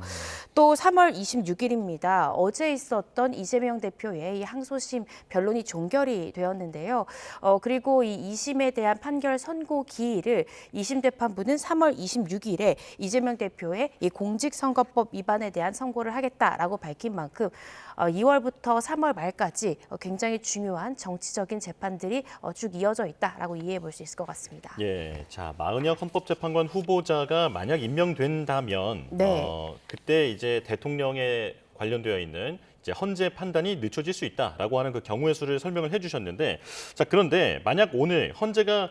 또 3월 26일입니다. 어제 있었던 이재명 대표의 이 항소심 변론이 종결이 되었는데요. 그리고 이 2심에 대한 판결 선고 기일을 2심 재판부는 3월 26일에 이재명 대표의 이 공직선거법 위반에 대한 선고를 하겠다라고 밝힌 만큼 2월부터 3월 말까지 굉장히 중요한 정치적인 재판들이 쭉 이어져 있다라고 이해해 볼 수 있을 것 같습니다. 예, 자 마은혁 헌법재판관 후보자가 만약 임명된다면 네. 그때 이제 대통령에 관련되어 있는 이제 헌재 판단이 늦춰질 수 있다라고 하는 그 경우의 수를 설명을 해주셨는데, 자 그런데 만약 오늘 헌재가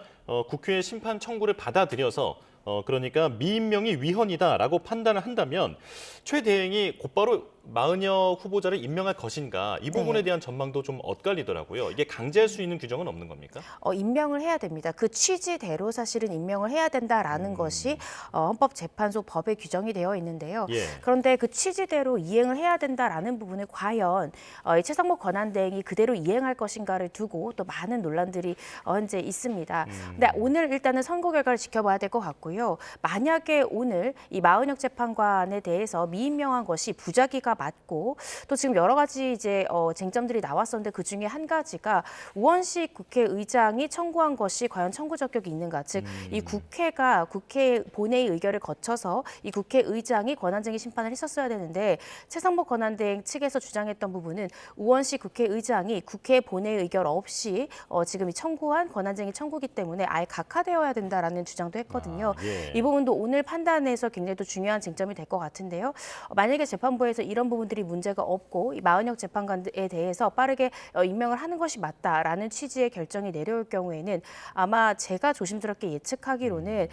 국회 심판 청구를 받아들여서 그러니까 미임명이 위헌이다라고 판단을 한다면 최 대행이 곧바로 마은혁 후보자를 임명할 것인가 이 부분에 네. 대한 전망도 좀 엇갈리더라고요. 이게 강제할 수 있는 규정은 없는 겁니까? 임명을 해야 됩니다. 그 취지대로 사실은 임명을 해야 된다라는 것이 헌법재판소 법에 규정이 되어 있는데요. 예. 그런데 그 취지대로 이행을 해야 된다라는 부분을 과연 이 최상목 권한대행이 그대로 이행할 것인가를 두고 또 많은 논란들이 현재 있습니다. 근데 오늘 일단은 선고 결과를 지켜봐야 될 것 같고요. 만약에 오늘 이 마은혁 재판관에 대해서 미임명한 것이 부작위가 맞고 또 지금 여러 가지 이제 쟁점들이 나왔었는데 그 중에 한 가지가 우원식 국회의장이 청구한 것이 과연 청구 적격이 있는가, 즉 이 국회가 국회 본회의 의결을 거쳐서 이 국회의장이 권한쟁의 심판을 했었어야 되는데 최상목 권한대행 측에서 주장했던 부분은 우원식 국회의장이 국회 본회의 의결 없이 지금 이 청구한 권한쟁의 청구기 때문에 아예 각하되어야 된다라는 주장도 했거든요. 예. 이 부분도 오늘 판단에서 굉장히 또 중요한 쟁점이 될 것 같은데요. 만약에 재판부에서 이런 부분들이 문제가 없고 이 마은혁 재판관에 대해서 빠르게 임명을 하는 것이 맞다라는 취지의 결정이 내려올 경우에는 아마 제가 조심스럽게 예측하기로는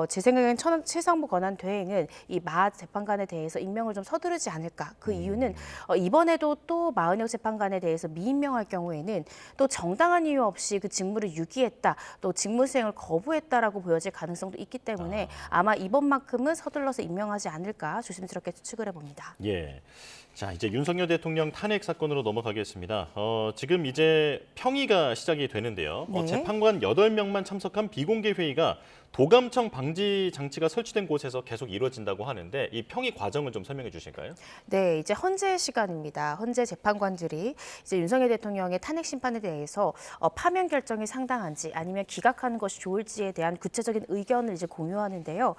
제 생각에는 최상목 권한대행은 이 마 재판관에 대해서 임명을 좀 서두르지 않을까. 그 이유는 이번에도 또 마은혁 재판관에 대해서 미임명할 경우에는 또 정당한 이유 없이 그 직무를 유기했다, 또 직무 수행을 거부했다라고 보여질 가능성도 있기 때문에 아마 이번만큼은 서둘러서 임명하지 않을까 조심스럽게 추측을 해봅니다. 예. 자, 이제 윤석열 대통령 탄핵 사건으로 넘어가겠습니다. 지금 이제 평의가 시작이 되는데요. 네. 재판관 8명만 참석한 비공개 회의가 도감청 방지 장치가 설치된 곳에서 계속 이루어진다고 하는데 이 평의 과정을 좀 설명해 주실까요? 네, 이제 헌재 시간입니다. 헌재 재판관들이 이제 윤석열 대통령의 탄핵 심판에 대해서 파면 결정이 상당한지 아니면 기각하는 것이 좋을지에 대한 구체적인 의견을 이제 공유하는데요.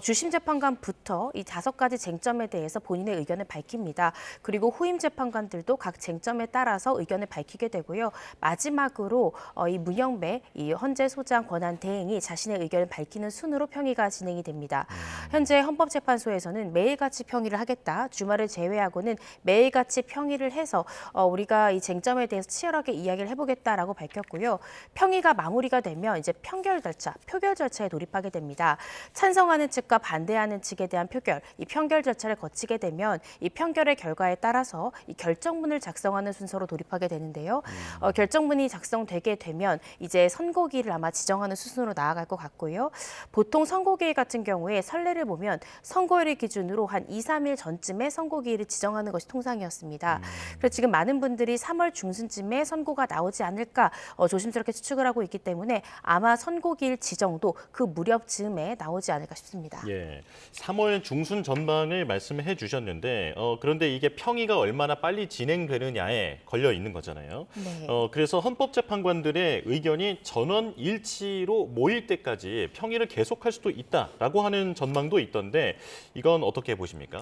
주심 재판관부터 이 5가지 쟁점에 대해서 본인의 의견을 밝힙니다. 그리고 후임 재판관들도 각 쟁점에 따라서 의견을 밝히게 되고요. 마지막으로 이 문영배 이 헌재 소장 권한 대행이 자신의 의견을 밝히는 순으로 평의가 진행이 됩니다. 현재 헌법재판소에서는 매일같이 평의를 하겠다. 주말을 제외하고는 매일같이 평의를 해서 우리가 이 쟁점에 대해서 치열하게 이야기를 해보겠다라고 밝혔고요. 평의가 마무리가 되면 이제 표결 절차에 돌입하게 됩니다. 찬성하는 측과 반대하는 측에 대한 표결, 이 평결 절차를 거치게 되면 이 평결의 결과에 따라서 이 결정문을 작성하는 순서로 돌입하게 되는데요. 결정문이 작성되게 되면 이제 선고기일을 아마 지정하는 수순으로 나아갈 것 같고요. 보통 선고기일 같은 경우에 선례를 보면 선고일을 기준으로 한 2, 3일 전쯤에 선고기일을 지정하는 것이 통상이었습니다. 그래서 지금 많은 분들이 3월 중순쯤에 선고가 나오지 않을까 조심스럽게 추측을 하고 있기 때문에 아마 선고기일 지정도 그 무렵 즈음에 나오지 않을까 싶습니다. 예, 3월 중순 전망을 말씀해 주셨는데 그런데 이게 평의가 얼마나 빨리 진행되느냐에 걸려 있는 거잖아요. 네. 그래서 헌법재판관들의 의견이 전원 일치로 모일 때까지 평의를 계속할 수도 있다라고 하는 전망도 있던데 이건 어떻게 보십니까?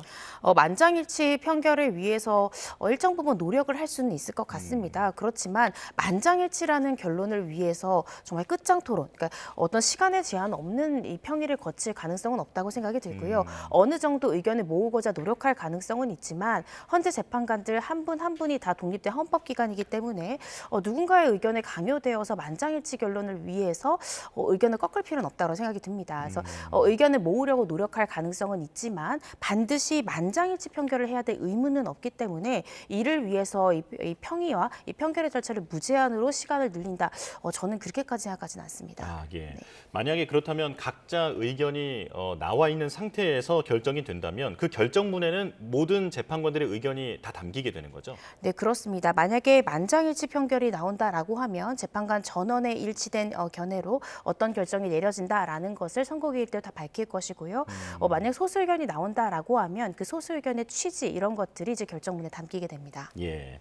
만장일치 평결을 위해서 일정 부분 노력을 할 수는 있을 것 같습니다. 그렇지만 만장일치라는 결론을 위해서 정말 끝장 토론, 그러니까 어떤 시간의 제한 없는 이 평의를 거칠 가능성은 없다고 생각이 들고요. 어느 정도 의견을 모으고자 노력할 가능성은 있지만 헌재 재판관들 한 분 한 분이 다 독립된 헌법기관이기 때문에 누군가의 의견에 강요되어서 만장일치 결론을 위해서 의견을 꺾을 필요는 없다고 생각이 듭니다. 그래서 의견을 모으려고 노력할 가능성은 있지만 반드시 만장일치 평결을 해야 될 의무는 없기 때문에 이를 위해서 이 평의와 이 평결의 절차를 무제한으로 시간을 늘린다. 저는 그렇게까지 생각하지는 않습니다. 아, 예. 네. 만약에 그렇다면 각자 의견이 나와 있는 상태에서 결정이 된다면 그 결정문에는 모든 재판관들의 의견이 다 담기게 되는 거죠? 네, 그렇습니다. 만약에 만장일치 평결이 나온다라고 하면 재판관 전원의 일치된 견해로 어떤 결정이 내려진다라는 것을 선고기일 때 다 밝힐 것이고요. 만약 소수 의견이 나온다라고 하면 그 소수 의견의 취지 이런 것들이 이제 결정문에 담기게 됩니다. 예.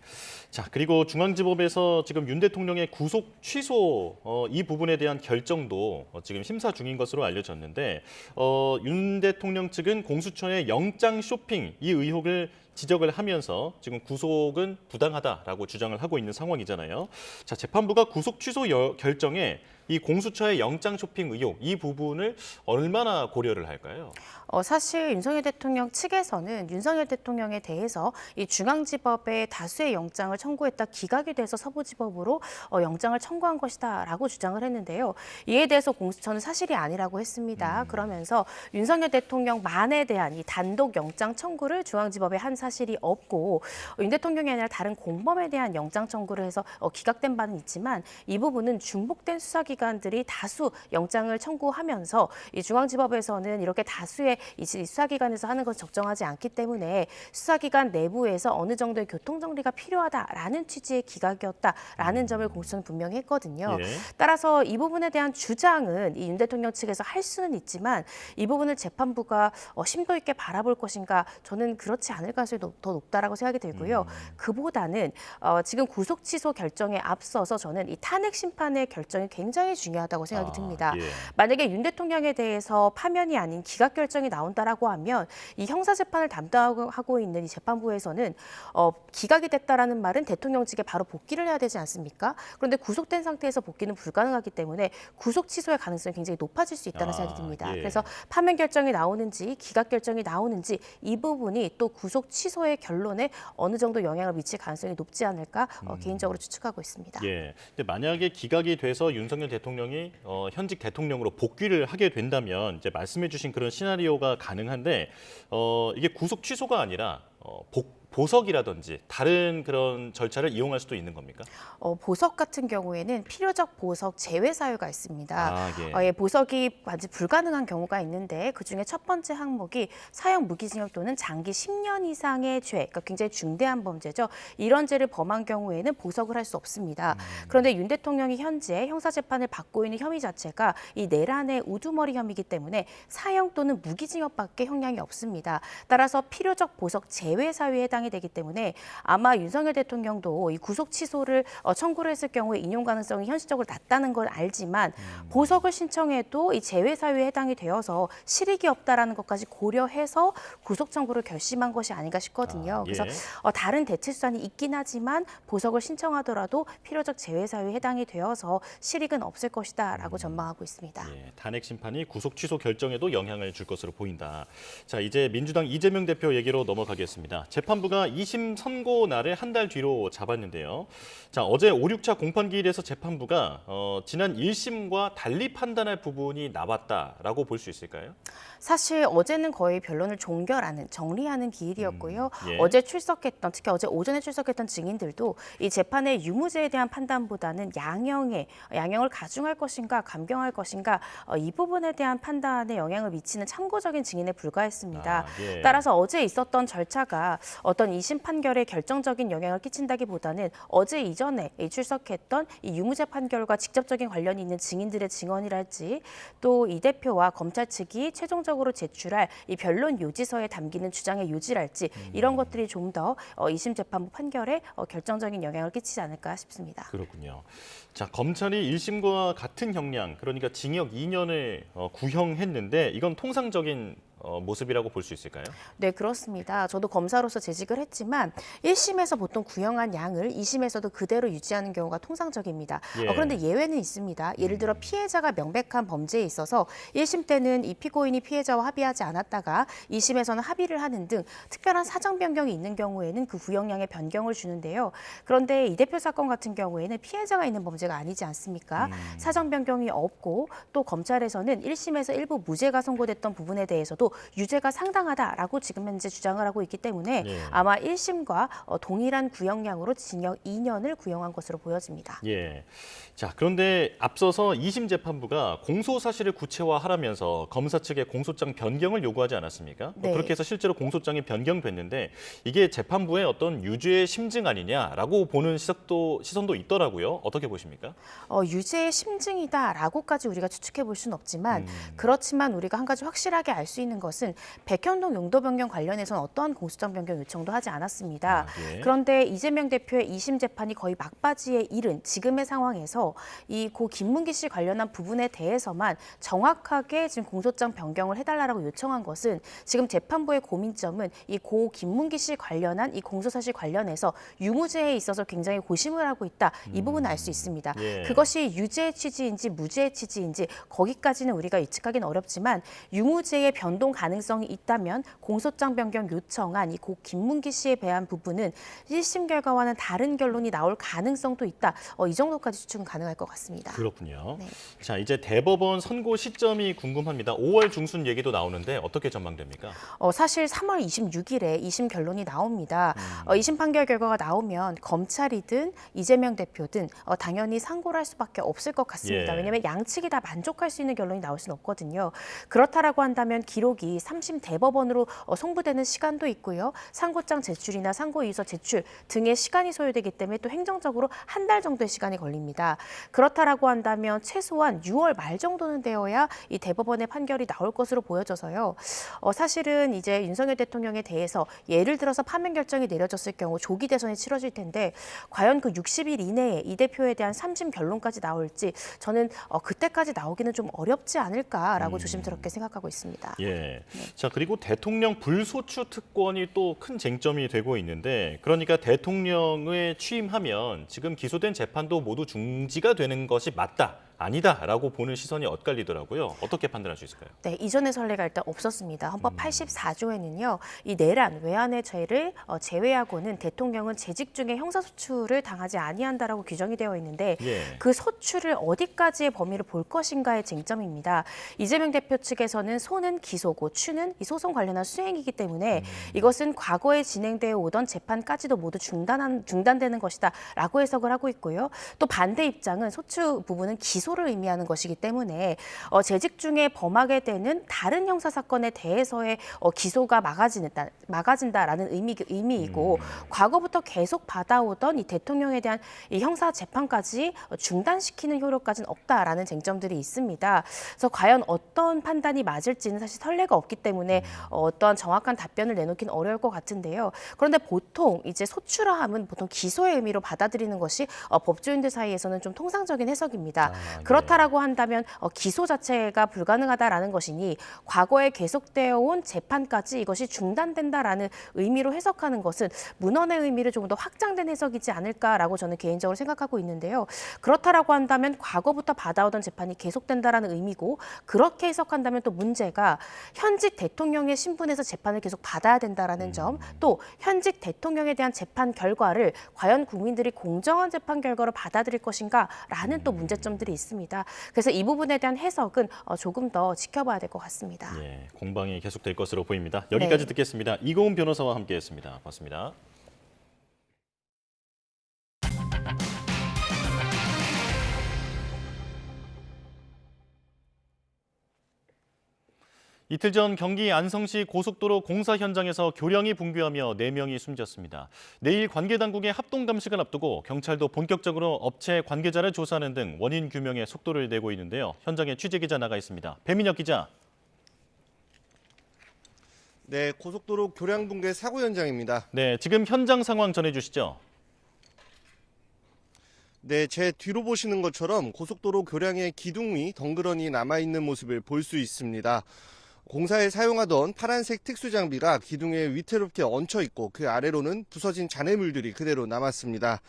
자, 그리고 중앙지법에서 지금 윤 대통령의 구속 취소 이 부분에 대한 결정도 지금 심사 중인 것으로 알려졌는데 윤 대통령 측은 공수처의 영장 쇼핑 이 의혹을 지적을 하면서 지금 구속은 부당하다라고 주장을 하고 있는 상황이잖아요. 자, 재판부가 구속 취소 결정에 이 공수처의 영장 쇼핑 의혹 이 부분을 얼마나 고려를 할까요? 사실 윤석열 대통령 측에서는 윤석열 대통령에 대해서 이 중앙지법에 다수의 영장을 청구했다 기각이 돼서 서부지법으로 영장을 청구한 것이다라고 주장을 했는데요. 이에 대해서 공수처는 사실이 아니라고 했습니다. 그러면서 윤석열 대통령만에 대한 이 단독 영장 청구를 중앙지법에 한 사실이 없고 윤 대통령이 아니라 다른 공범에 대한 영장 청구를 해서 기각된 바는 있지만 이 부분은 중복된 수사기관들이 다수 영장을 청구하면서 이 중앙지법에서는 이렇게 다수의 이 수사기관에서 하는 것은 적정하지 않기 때문에 수사기관 내부에서 어느 정도의 교통정리가 필요하다라는 취지의 기각이었다라는 점을 공수처는 분명히 했거든요. 예. 따라서 이 부분에 대한 주장은 이 윤 대통령 측에서 할 수는 있지만 이 부분을 재판부가 심도 있게 바라볼 것인가 저는 그렇지 않을 가능성이 더 높다라고 생각이 들고요. 그보다는 지금 구속 취소 결정에 앞서서 저는 이 탄핵 심판의 결정이 굉장히 중요하다고 생각이 듭니다. 예. 만약에 윤 대통령에 대해서 파면이 아닌 기각 결정이 나온다라고 하면 이 형사재판을 담당하고 있는 이 재판부에서는 기각이 됐다라는 말은 대통령 측에 바로 복귀를 해야 되지 않습니까? 그런데 구속된 상태에서 복귀는 불가능하기 때문에 구속 취소의 가능성이 굉장히 높아질 수 있다는 생각이 듭니다. 예. 그래서 파면 결정이 나오는지 기각 결정이 나오는지 이 부분이 또 구속 취소의 결론에 어느 정도 영향을 미칠 가능성이 높지 않을까 개인적으로 추측하고 있습니다. 예. 근데 만약에 기각이 돼서 윤석열 대통령이 현직 대통령으로 복귀를 하게 된다면 이제 말씀해주신 그런 시나리오가 가능한데 이게 구속 취소가 아니라 보석이라든지 다른 그런 절차를 이용할 수도 있는 겁니까? 보석 같은 경우에는 필요적 보석 제외 사유가 있습니다. 예. 보석이 완전 불가능한 경우가 있는데 그중에 첫 번째 항목이 사형 무기징역 또는 장기 10년 이상의 죄, 그러니까 굉장히 중대한 범죄죠. 이런 죄를 범한 경우에는 보석을 할 수 없습니다. 그런데 윤 대통령이 현재 형사재판을 받고 있는 혐의 자체가 이 내란의 우두머리 혐의이기 때문에 사형 또는 무기징역밖에 형량이 없습니다. 따라서 필요적 보석 제외 사유에 해당이 되기 때문에 아마 윤석열 대통령도 이 구속 취소를 청구를 했을 경우에 인용 가능성이 현실적으로 낮다는 걸 알지만 보석을 신청해도 이 제외 사유에 해당이 되어서 실익이 없다라는 것까지 고려해서 구속 청구를 결심한 것이 아닌가 싶거든요. 그래서 다른 대체 수단이 있긴 하지만 보석을 신청하더라도 필요적 제외 사유에 해당이 되어서 실익은 없을 것이다라고 전망하고 있습니다. 탄핵 심판이 구속 취소 결정에도 영향을 줄 것으로 보인다. 자, 이제 민주당 이재명 대표 얘기로 넘어가겠습니다. 재판부가 2심 선고 날을 한 달 뒤로 잡았는데요. 자, 어제 5, 6차 공판기일에서 재판부가 지난 1심과 달리 판단할 부분이 나왔다라고 볼 수 있을까요? 사실 어제는 거의 변론을 종결하는, 정리하는 기일이었고요. 어제 출석했던, 특히 어제 오전에 출석했던 증인들도 이 재판의 유무죄에 대한 판단보다는 양형을 가중할 것인가, 감경할 것인가 이 부분에 대한 판단에 영향을 미치는 참고적인 증인에 불과했습니다. 따라서 어제 있었던 절차가 어떤 2심 판결에 결정적인 영향을 끼친다기보다는 어제 이전에 출석했던 이 유무죄 판결과 직접적인 관련이 있는 증인들의 증언이랄지 또 이 대표와 검찰 측이 최종적으로 제출할 이 변론 요지서에 담기는 주장의 요지랄지 이런 것들이 좀 더 2심 재판부 판결에 결정적인 영향을 끼치지 않을까 싶습니다. 그렇군요. 자, 검찰이 1심과 같은 형량, 그러니까 징역 2년을 구형했는데 이건 통상적인 모습이라고 볼 수 있을까요? 네, 그렇습니다. 저도 검사로서 재직을 했지만 1심에서 보통 구형한 양을 2심에서도 그대로 유지하는 경우가 통상적입니다. 그런데 예외는 있습니다. 예를 들어 피해자가 명백한 범죄에 있어서 1심 때는 이 피고인이 피해자와 합의하지 않았다가 2심에서는 합의를 하는 등 특별한 사정 변경이 있는 경우에는 그 구형량의 변경을 주는데요. 그런데 이 대표 사건 같은 경우에는 피해자가 있는 범죄가 아니지 않습니까? 사정 변경이 없고 또 검찰에서는 1심에서 일부 무죄가 선고됐던 부분에 대해서도 유죄가 상당하다라고 지금 현재 주장을 하고 있기 때문에 아마 1심과 동일한 구형량으로 징역 2년을 구형한 것으로 보여집니다. 자, 그런데 앞서서 2심 재판부가 공소 사실을 구체화하라면서 검사 측의 공소장 변경을 요구하지 않았습니까? 그렇게 해서 실제로 공소장이 변경됐는데 이게 재판부의 어떤 유죄의 심증 아니냐라고 보는 시선도 있더라고요. 어떻게 보십니까? 유죄의 심증이다라고까지 우리가 추측해 볼 수는 없지만 그렇지만 우리가 한 가지 확실하게 알 수 있는 것은 백현동 용도 변경 관련해서는 어떠한 공소장 변경 요청도 하지 않았습니다. 그런데 이재명 대표의 2심 재판이 거의 막바지에 이른 지금의 상황에서 이 고 김문기 씨 관련한 부분에 대해서만 정확하게 지금 공소장 변경을 해달라고 요청한 것은 지금 재판부의 고민점은 이 고 김문기 씨 관련한 이 공소사실 관련해서 유무죄에 있어서 굉장히 고심을 하고 있다. 이 부분은 알 수 있습니다. 그것이 유죄의 취지인지 무죄의 취지인지 거기까지는 우리가 예측하기는 어렵지만 유무죄의 변동 가능성이 있다면 공소장 변경 요청한 이 고 김문기 씨에 대한 부분은 1심 결과와는 다른 결론이 나올 가능성도 있다. 이 정도까지 추측은 가능할 것 같습니다. 그렇군요. 자, 이제 대법원 선고 시점이 궁금합니다. 5월 중순 얘기도 나오는데 어떻게 전망됩니까? 사실 3월 26일에 2심 결론이 나옵니다. 2심 판결 결과가 나오면 검찰이든 이재명 대표든 당연히 상고를 할 수밖에 없을 것 같습니다. 왜냐하면 양측이 다 만족할 수 있는 결론이 나올 수는 없거든요. 그렇다라고 한다면 기록이 3심 대법원으로 송부되는 시간도 있고요. 상고장 제출이나 상고이의서 제출 등의 시간이 소요되기 때문에 또 행정적으로 한 달 정도의 시간이 걸립니다. 그렇다라고 한다면 최소한 6월 말 정도는 되어야 이 대법원의 판결이 나올 것으로 보여져서요. 사실은 이제 윤석열 대통령에 대해서 예를 들어서 파면 결정이 내려졌을 경우 조기 대선이 치러질 텐데 과연 그 60일 이내에 이 대표에 대한 3심 결론까지 나올지 저는 그때까지 나오기는 좀 어렵지 않을까라고 조심스럽게 생각하고 있습니다. 자, 그리고 대통령 불소추 특권이 또 큰 쟁점이 되고 있는데 그러니까 대통령을 취임하면 지금 기소된 재판도 모두 중지가 되는 것이 맞다. 아니다라고 보는 시선이 엇갈리더라고요. 어떻게 판단할 수 있을까요? 네, 이전의 선례가 일단 없었습니다. 헌법 84조에는요, 이 내란, 외환의 죄를 제외하고는 대통령은 재직 중에 형사소출을 당하지 아니한다라고 규정이 되어 있는데 그 소출을 어디까지의 범위를 볼 것인가의 쟁점입니다. 이재명 대표 측에서는 소는 기소고 추는 이 소송 관련한 수행이기 때문에 이것은 과거에 진행되어 오던 재판까지도 모두 중단되는 것이다라고 해석을 하고 있고요. 또 반대 입장은 소추 부분은 기소를 의미하는 것이기 때문에 재직 중에 범하게 되는 다른 형사 사건에 대해서의 기소가 막아진다라는 의미이고 과거부터 계속 받아오던 이 대통령에 대한 이 형사 재판까지 중단시키는 효력까지는 없다라는 쟁점들이 있습니다. 그래서 과연 어떤 판단이 맞을지는 사실 선례가 없기 때문에 어떠한 정확한 답변을 내놓기는 어려울 것 같은데요. 그런데 보통 이제 소추라 함은 보통 기소의 의미로 받아들이는 것이 법조인들 사이에서는 좀 통상적인 해석입니다. 그렇다라고 한다면 기소 자체가 불가능하다라는 것이니 과거에 계속되어 온 재판까지 이것이 중단된다라는 의미로 해석하는 것은 문헌의 의미를 조금 더 확장된 해석이지 않을까라고 저는 개인적으로 생각하고 있는데요. 그렇다라고 한다면 과거부터 받아오던 재판이 계속된다라는 의미고 그렇게 해석한다면 또 문제가 현직 대통령의 신분에서 재판을 계속 받아야 된다라는 점, 또 현직 대통령에 대한 재판 결과를 과연 국민들이 공정한 재판 결과로 받아들일 것인가라는 또 문제점들이 있습니다. 그래서 이 부분에 대한 해석은 조금 더 지켜봐야 될 것 같습니다. 예, 공방이 계속될 것으로 보입니다. 여기까지 듣겠습니다. 이고은 변호사와 함께했습니다. 고맙습니다. 이틀 전 경기 안성시 고속도로 공사 현장에서 교량이 붕괴하며 4명이 숨졌습니다. 내일 관계당국의 합동감식을 앞두고 경찰도 본격적으로 업체 관계자를 조사하는 등 원인 규명에 속도를 내고 있는데요. 현장에 취재기자 나가 있습니다. 배민혁 기자. 네, 고속도로 교량 붕괴 사고 현장입니다. 네, 지금 현장 상황 전해주시죠. 네, 제 뒤로 보시는 것처럼 고속도로 교량의 기둥이 덩그러니 남아있는 모습을 볼 수 있습니다. 공사에 사용하던 파란색 특수장비가 기둥에 위태롭게 얹혀있고 그 아래로는 부서진 잔해물들이 그대로 남았습니다.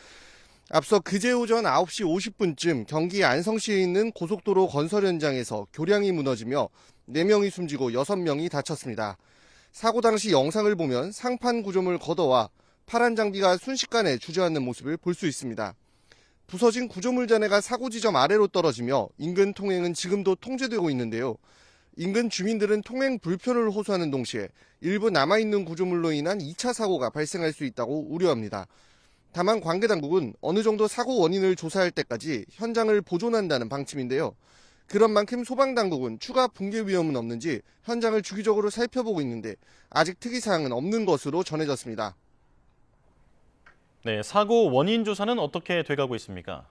앞서 그제 오전 9시 50분쯤 경기 안성시에 있는 고속도로 건설 현장에서 교량이 무너지며 4명이 숨지고 6명이 다쳤습니다. 사고 당시 영상을 보면 상판 구조물 걷어와 파란 장비가 순식간에 주저앉는 모습을 볼 수 있습니다. 부서진 구조물 잔해가 사고 지점 아래로 떨어지며 인근 통행은 지금도 통제되고 있는데요. 인근 주민들은 통행 불편을 호소하는 동시에 일부 남아있는 구조물로 인한 2차 사고가 발생할 수 있다고 우려합니다. 다만 관계당국은 어느 정도 사고 원인을 조사할 때까지 현장을 보존한다는 방침인데요. 그런 만큼 소방당국은 추가 붕괴 위험은 없는지 현장을 주기적으로 살펴보고 있는데 아직 특이사항은 없는 것으로 전해졌습니다. 네, 사고 원인 조사는 어떻게 돼가고 있습니까?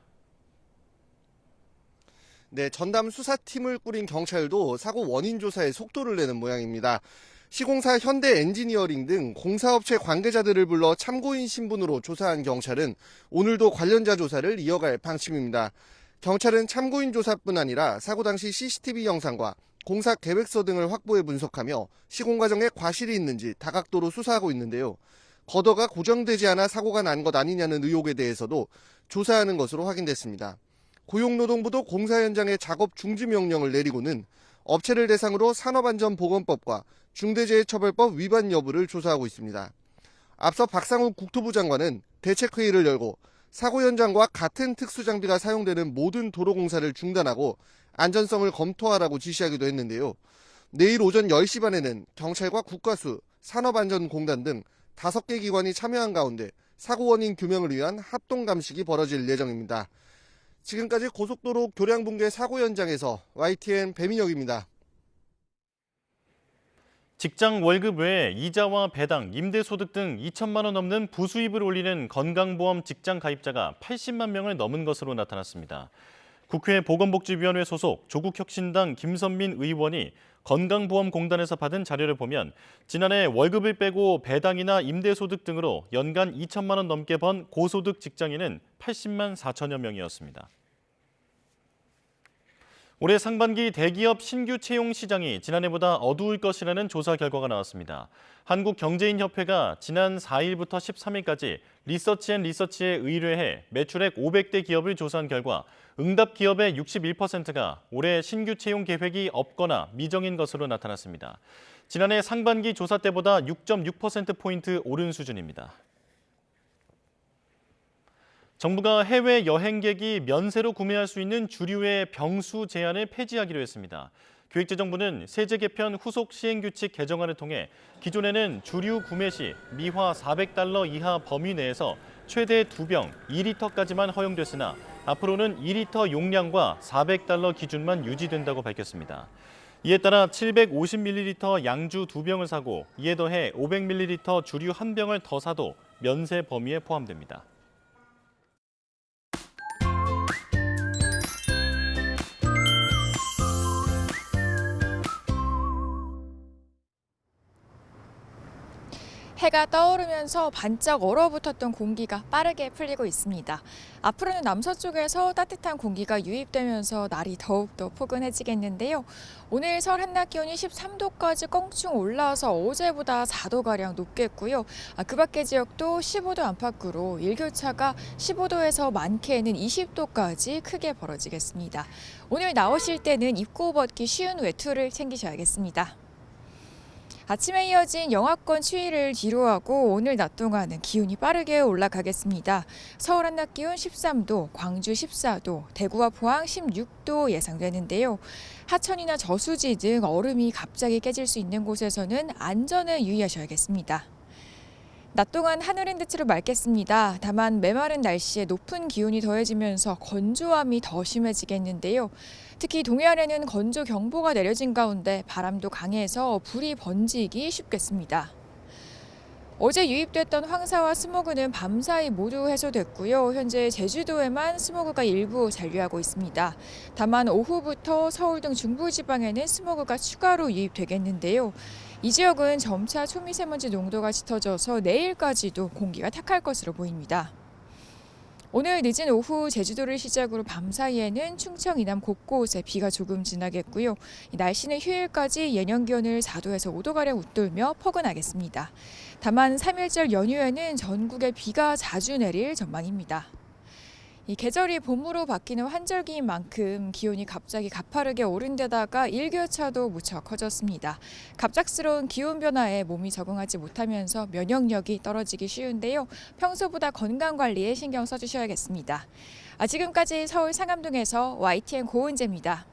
네, 전담 수사팀을 꾸린 경찰도 사고 원인 조사에 속도를 내는 모양입니다. 시공사 현대엔지니어링 등 공사업체 관계자들을 불러 참고인 신분으로 조사한 경찰은 오늘도 관련자 조사를 이어갈 방침입니다. 경찰은 참고인 조사뿐 아니라 사고 당시 CCTV 영상과 공사 계획서 등을 확보해 분석하며 시공 과정에 과실이 있는지 다각도로 수사하고 있는데요. 걷어가 고정되지 않아 사고가 난 것 아니냐는 의혹에 대해서도 조사하는 것으로 확인됐습니다. 고용노동부도 공사 현장에 작업 중지 명령을 내리고는 업체를 대상으로 산업안전보건법과 중대재해처벌법 위반 여부를 조사하고 있습니다. 앞서 박상욱 국토부 장관은 대책회의를 열고 사고 현장과 같은 특수장비가 사용되는 모든 도로공사를 중단하고 안전성을 검토하라고 지시하기도 했는데요. 내일 오전 10시 반에는 경찰과 국가수, 산업안전공단 등 5개 기관이 참여한 가운데 사고 원인 규명을 위한 합동감식이 벌어질 예정입니다. 지금까지 고속도로 교량 붕괴 사고 현장에서 YTN 배민혁입니다. 직장 월급 외에 이자와 배당, 임대소득 등 2천만 원 넘는 부수입을 올리는 건강보험 직장 가입자가 80만 명을 넘은 것으로 나타났습니다. 국회 보건복지위원회 소속 조국혁신당 김선민 의원이 건강보험공단에서 받은 자료를 보면 지난해 월급을 빼고 배당이나 임대소득 등으로 연간 2천만 원 넘게 번 고소득 직장인은 80만 4천여 명이었습니다. 올해 상반기 대기업 신규 채용 시장이 지난해보다 어두울 것이라는 조사 결과가 나왔습니다. 한국경제인협회가 지난 4일부터 13일까지 리서치앤리서치에 의뢰해 매출액 500대 기업을 조사한 결과 응답 기업의 61%가 올해 신규 채용 계획이 없거나 미정인 것으로 나타났습니다. 지난해 상반기 조사 때보다 6.6%포인트 오른 수준입니다. 정부가 해외 여행객이 면세로 구매할 수 있는 주류의 병수 제한을 폐지하기로 했습니다. 기획재정부는 세제 개편 후속 시행규칙 개정안을 통해 기존에는 주류 구매 시 미화 400달러 이하 범위 내에서 최대 2병 2리터까지만 허용됐으나 앞으로는 2리터 용량과 400달러 기준만 유지된다고 밝혔습니다. 이에 따라 750ml 양주 2병을 사고 이에 더해 500ml 주류 1병을 더 사도 면세 범위에 포함됩니다. 해가 떠오르면서 반짝 얼어붙었던 공기가 빠르게 풀리고 있습니다. 앞으로는 남서쪽에서 따뜻한 공기가 유입되면서 날이 더욱더 포근해지겠는데요. 오늘 서울 한낮 기온이 13도까지 껑충 올라와서 어제보다 4도가량 높겠고요. 그 밖의 지역도 15도 안팎으로 일교차가 15도에서 많게는 20도까지 크게 벌어지겠습니다. 오늘 나오실 때는 입고 벗기 쉬운 외투를 챙기셔야겠습니다. 아침에 이어진 영하권 추위를 뒤로하고 오늘 낮 동안은 기온이 빠르게 올라가겠습니다. 서울 한낮 기온 13도, 광주 14도, 대구와 포항 16도 예상되는데요. 하천이나 저수지 등 얼음이 갑자기 깨질 수 있는 곳에서는 안전에 유의하셔야겠습니다. 낮 동안 하늘은 대체로 맑겠습니다. 다만 메마른 날씨에 높은 기온이 더해지면서 건조함이 더 심해지겠는데요. 특히 동해안에는 건조경보가 내려진 가운데 바람도 강해서 불이 번지기 쉽겠습니다. 어제 유입됐던 황사와 스모그는 밤사이 모두 해소됐고요. 현재 제주도에만 스모그가 일부 잔류하고 있습니다. 다만 오후부터 서울 등 중부지방에는 스모그가 추가로 유입되겠는데요. 이 지역은 점차 초미세먼지 농도가 짙어져서 내일까지도 공기가 탁할 것으로 보입니다. 오늘 늦은 오후 제주도를 시작으로 밤사이에는 충청 이남 곳곳에 비가 조금 지나겠고요. 날씨는 휴일까지 예년 기온을 4도에서 5도가량 웃돌며 포근하겠습니다. 다만 3일절 연휴에는 전국에 비가 자주 내릴 전망입니다. 이 계절이 봄으로 바뀌는 환절기인 만큼 기온이 갑자기 가파르게 오른 데다가 일교차도 무척 커졌습니다. 갑작스러운 기온 변화에 몸이 적응하지 못하면서 면역력이 떨어지기 쉬운데요. 평소보다 건강관리에 신경 써주셔야겠습니다. 지금까지 서울 상암동에서 YTN 고은재입니다.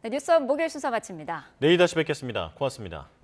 네, 뉴스원 목요일 순서 마칩니다. 내일 다시 뵙겠습니다. 고맙습니다.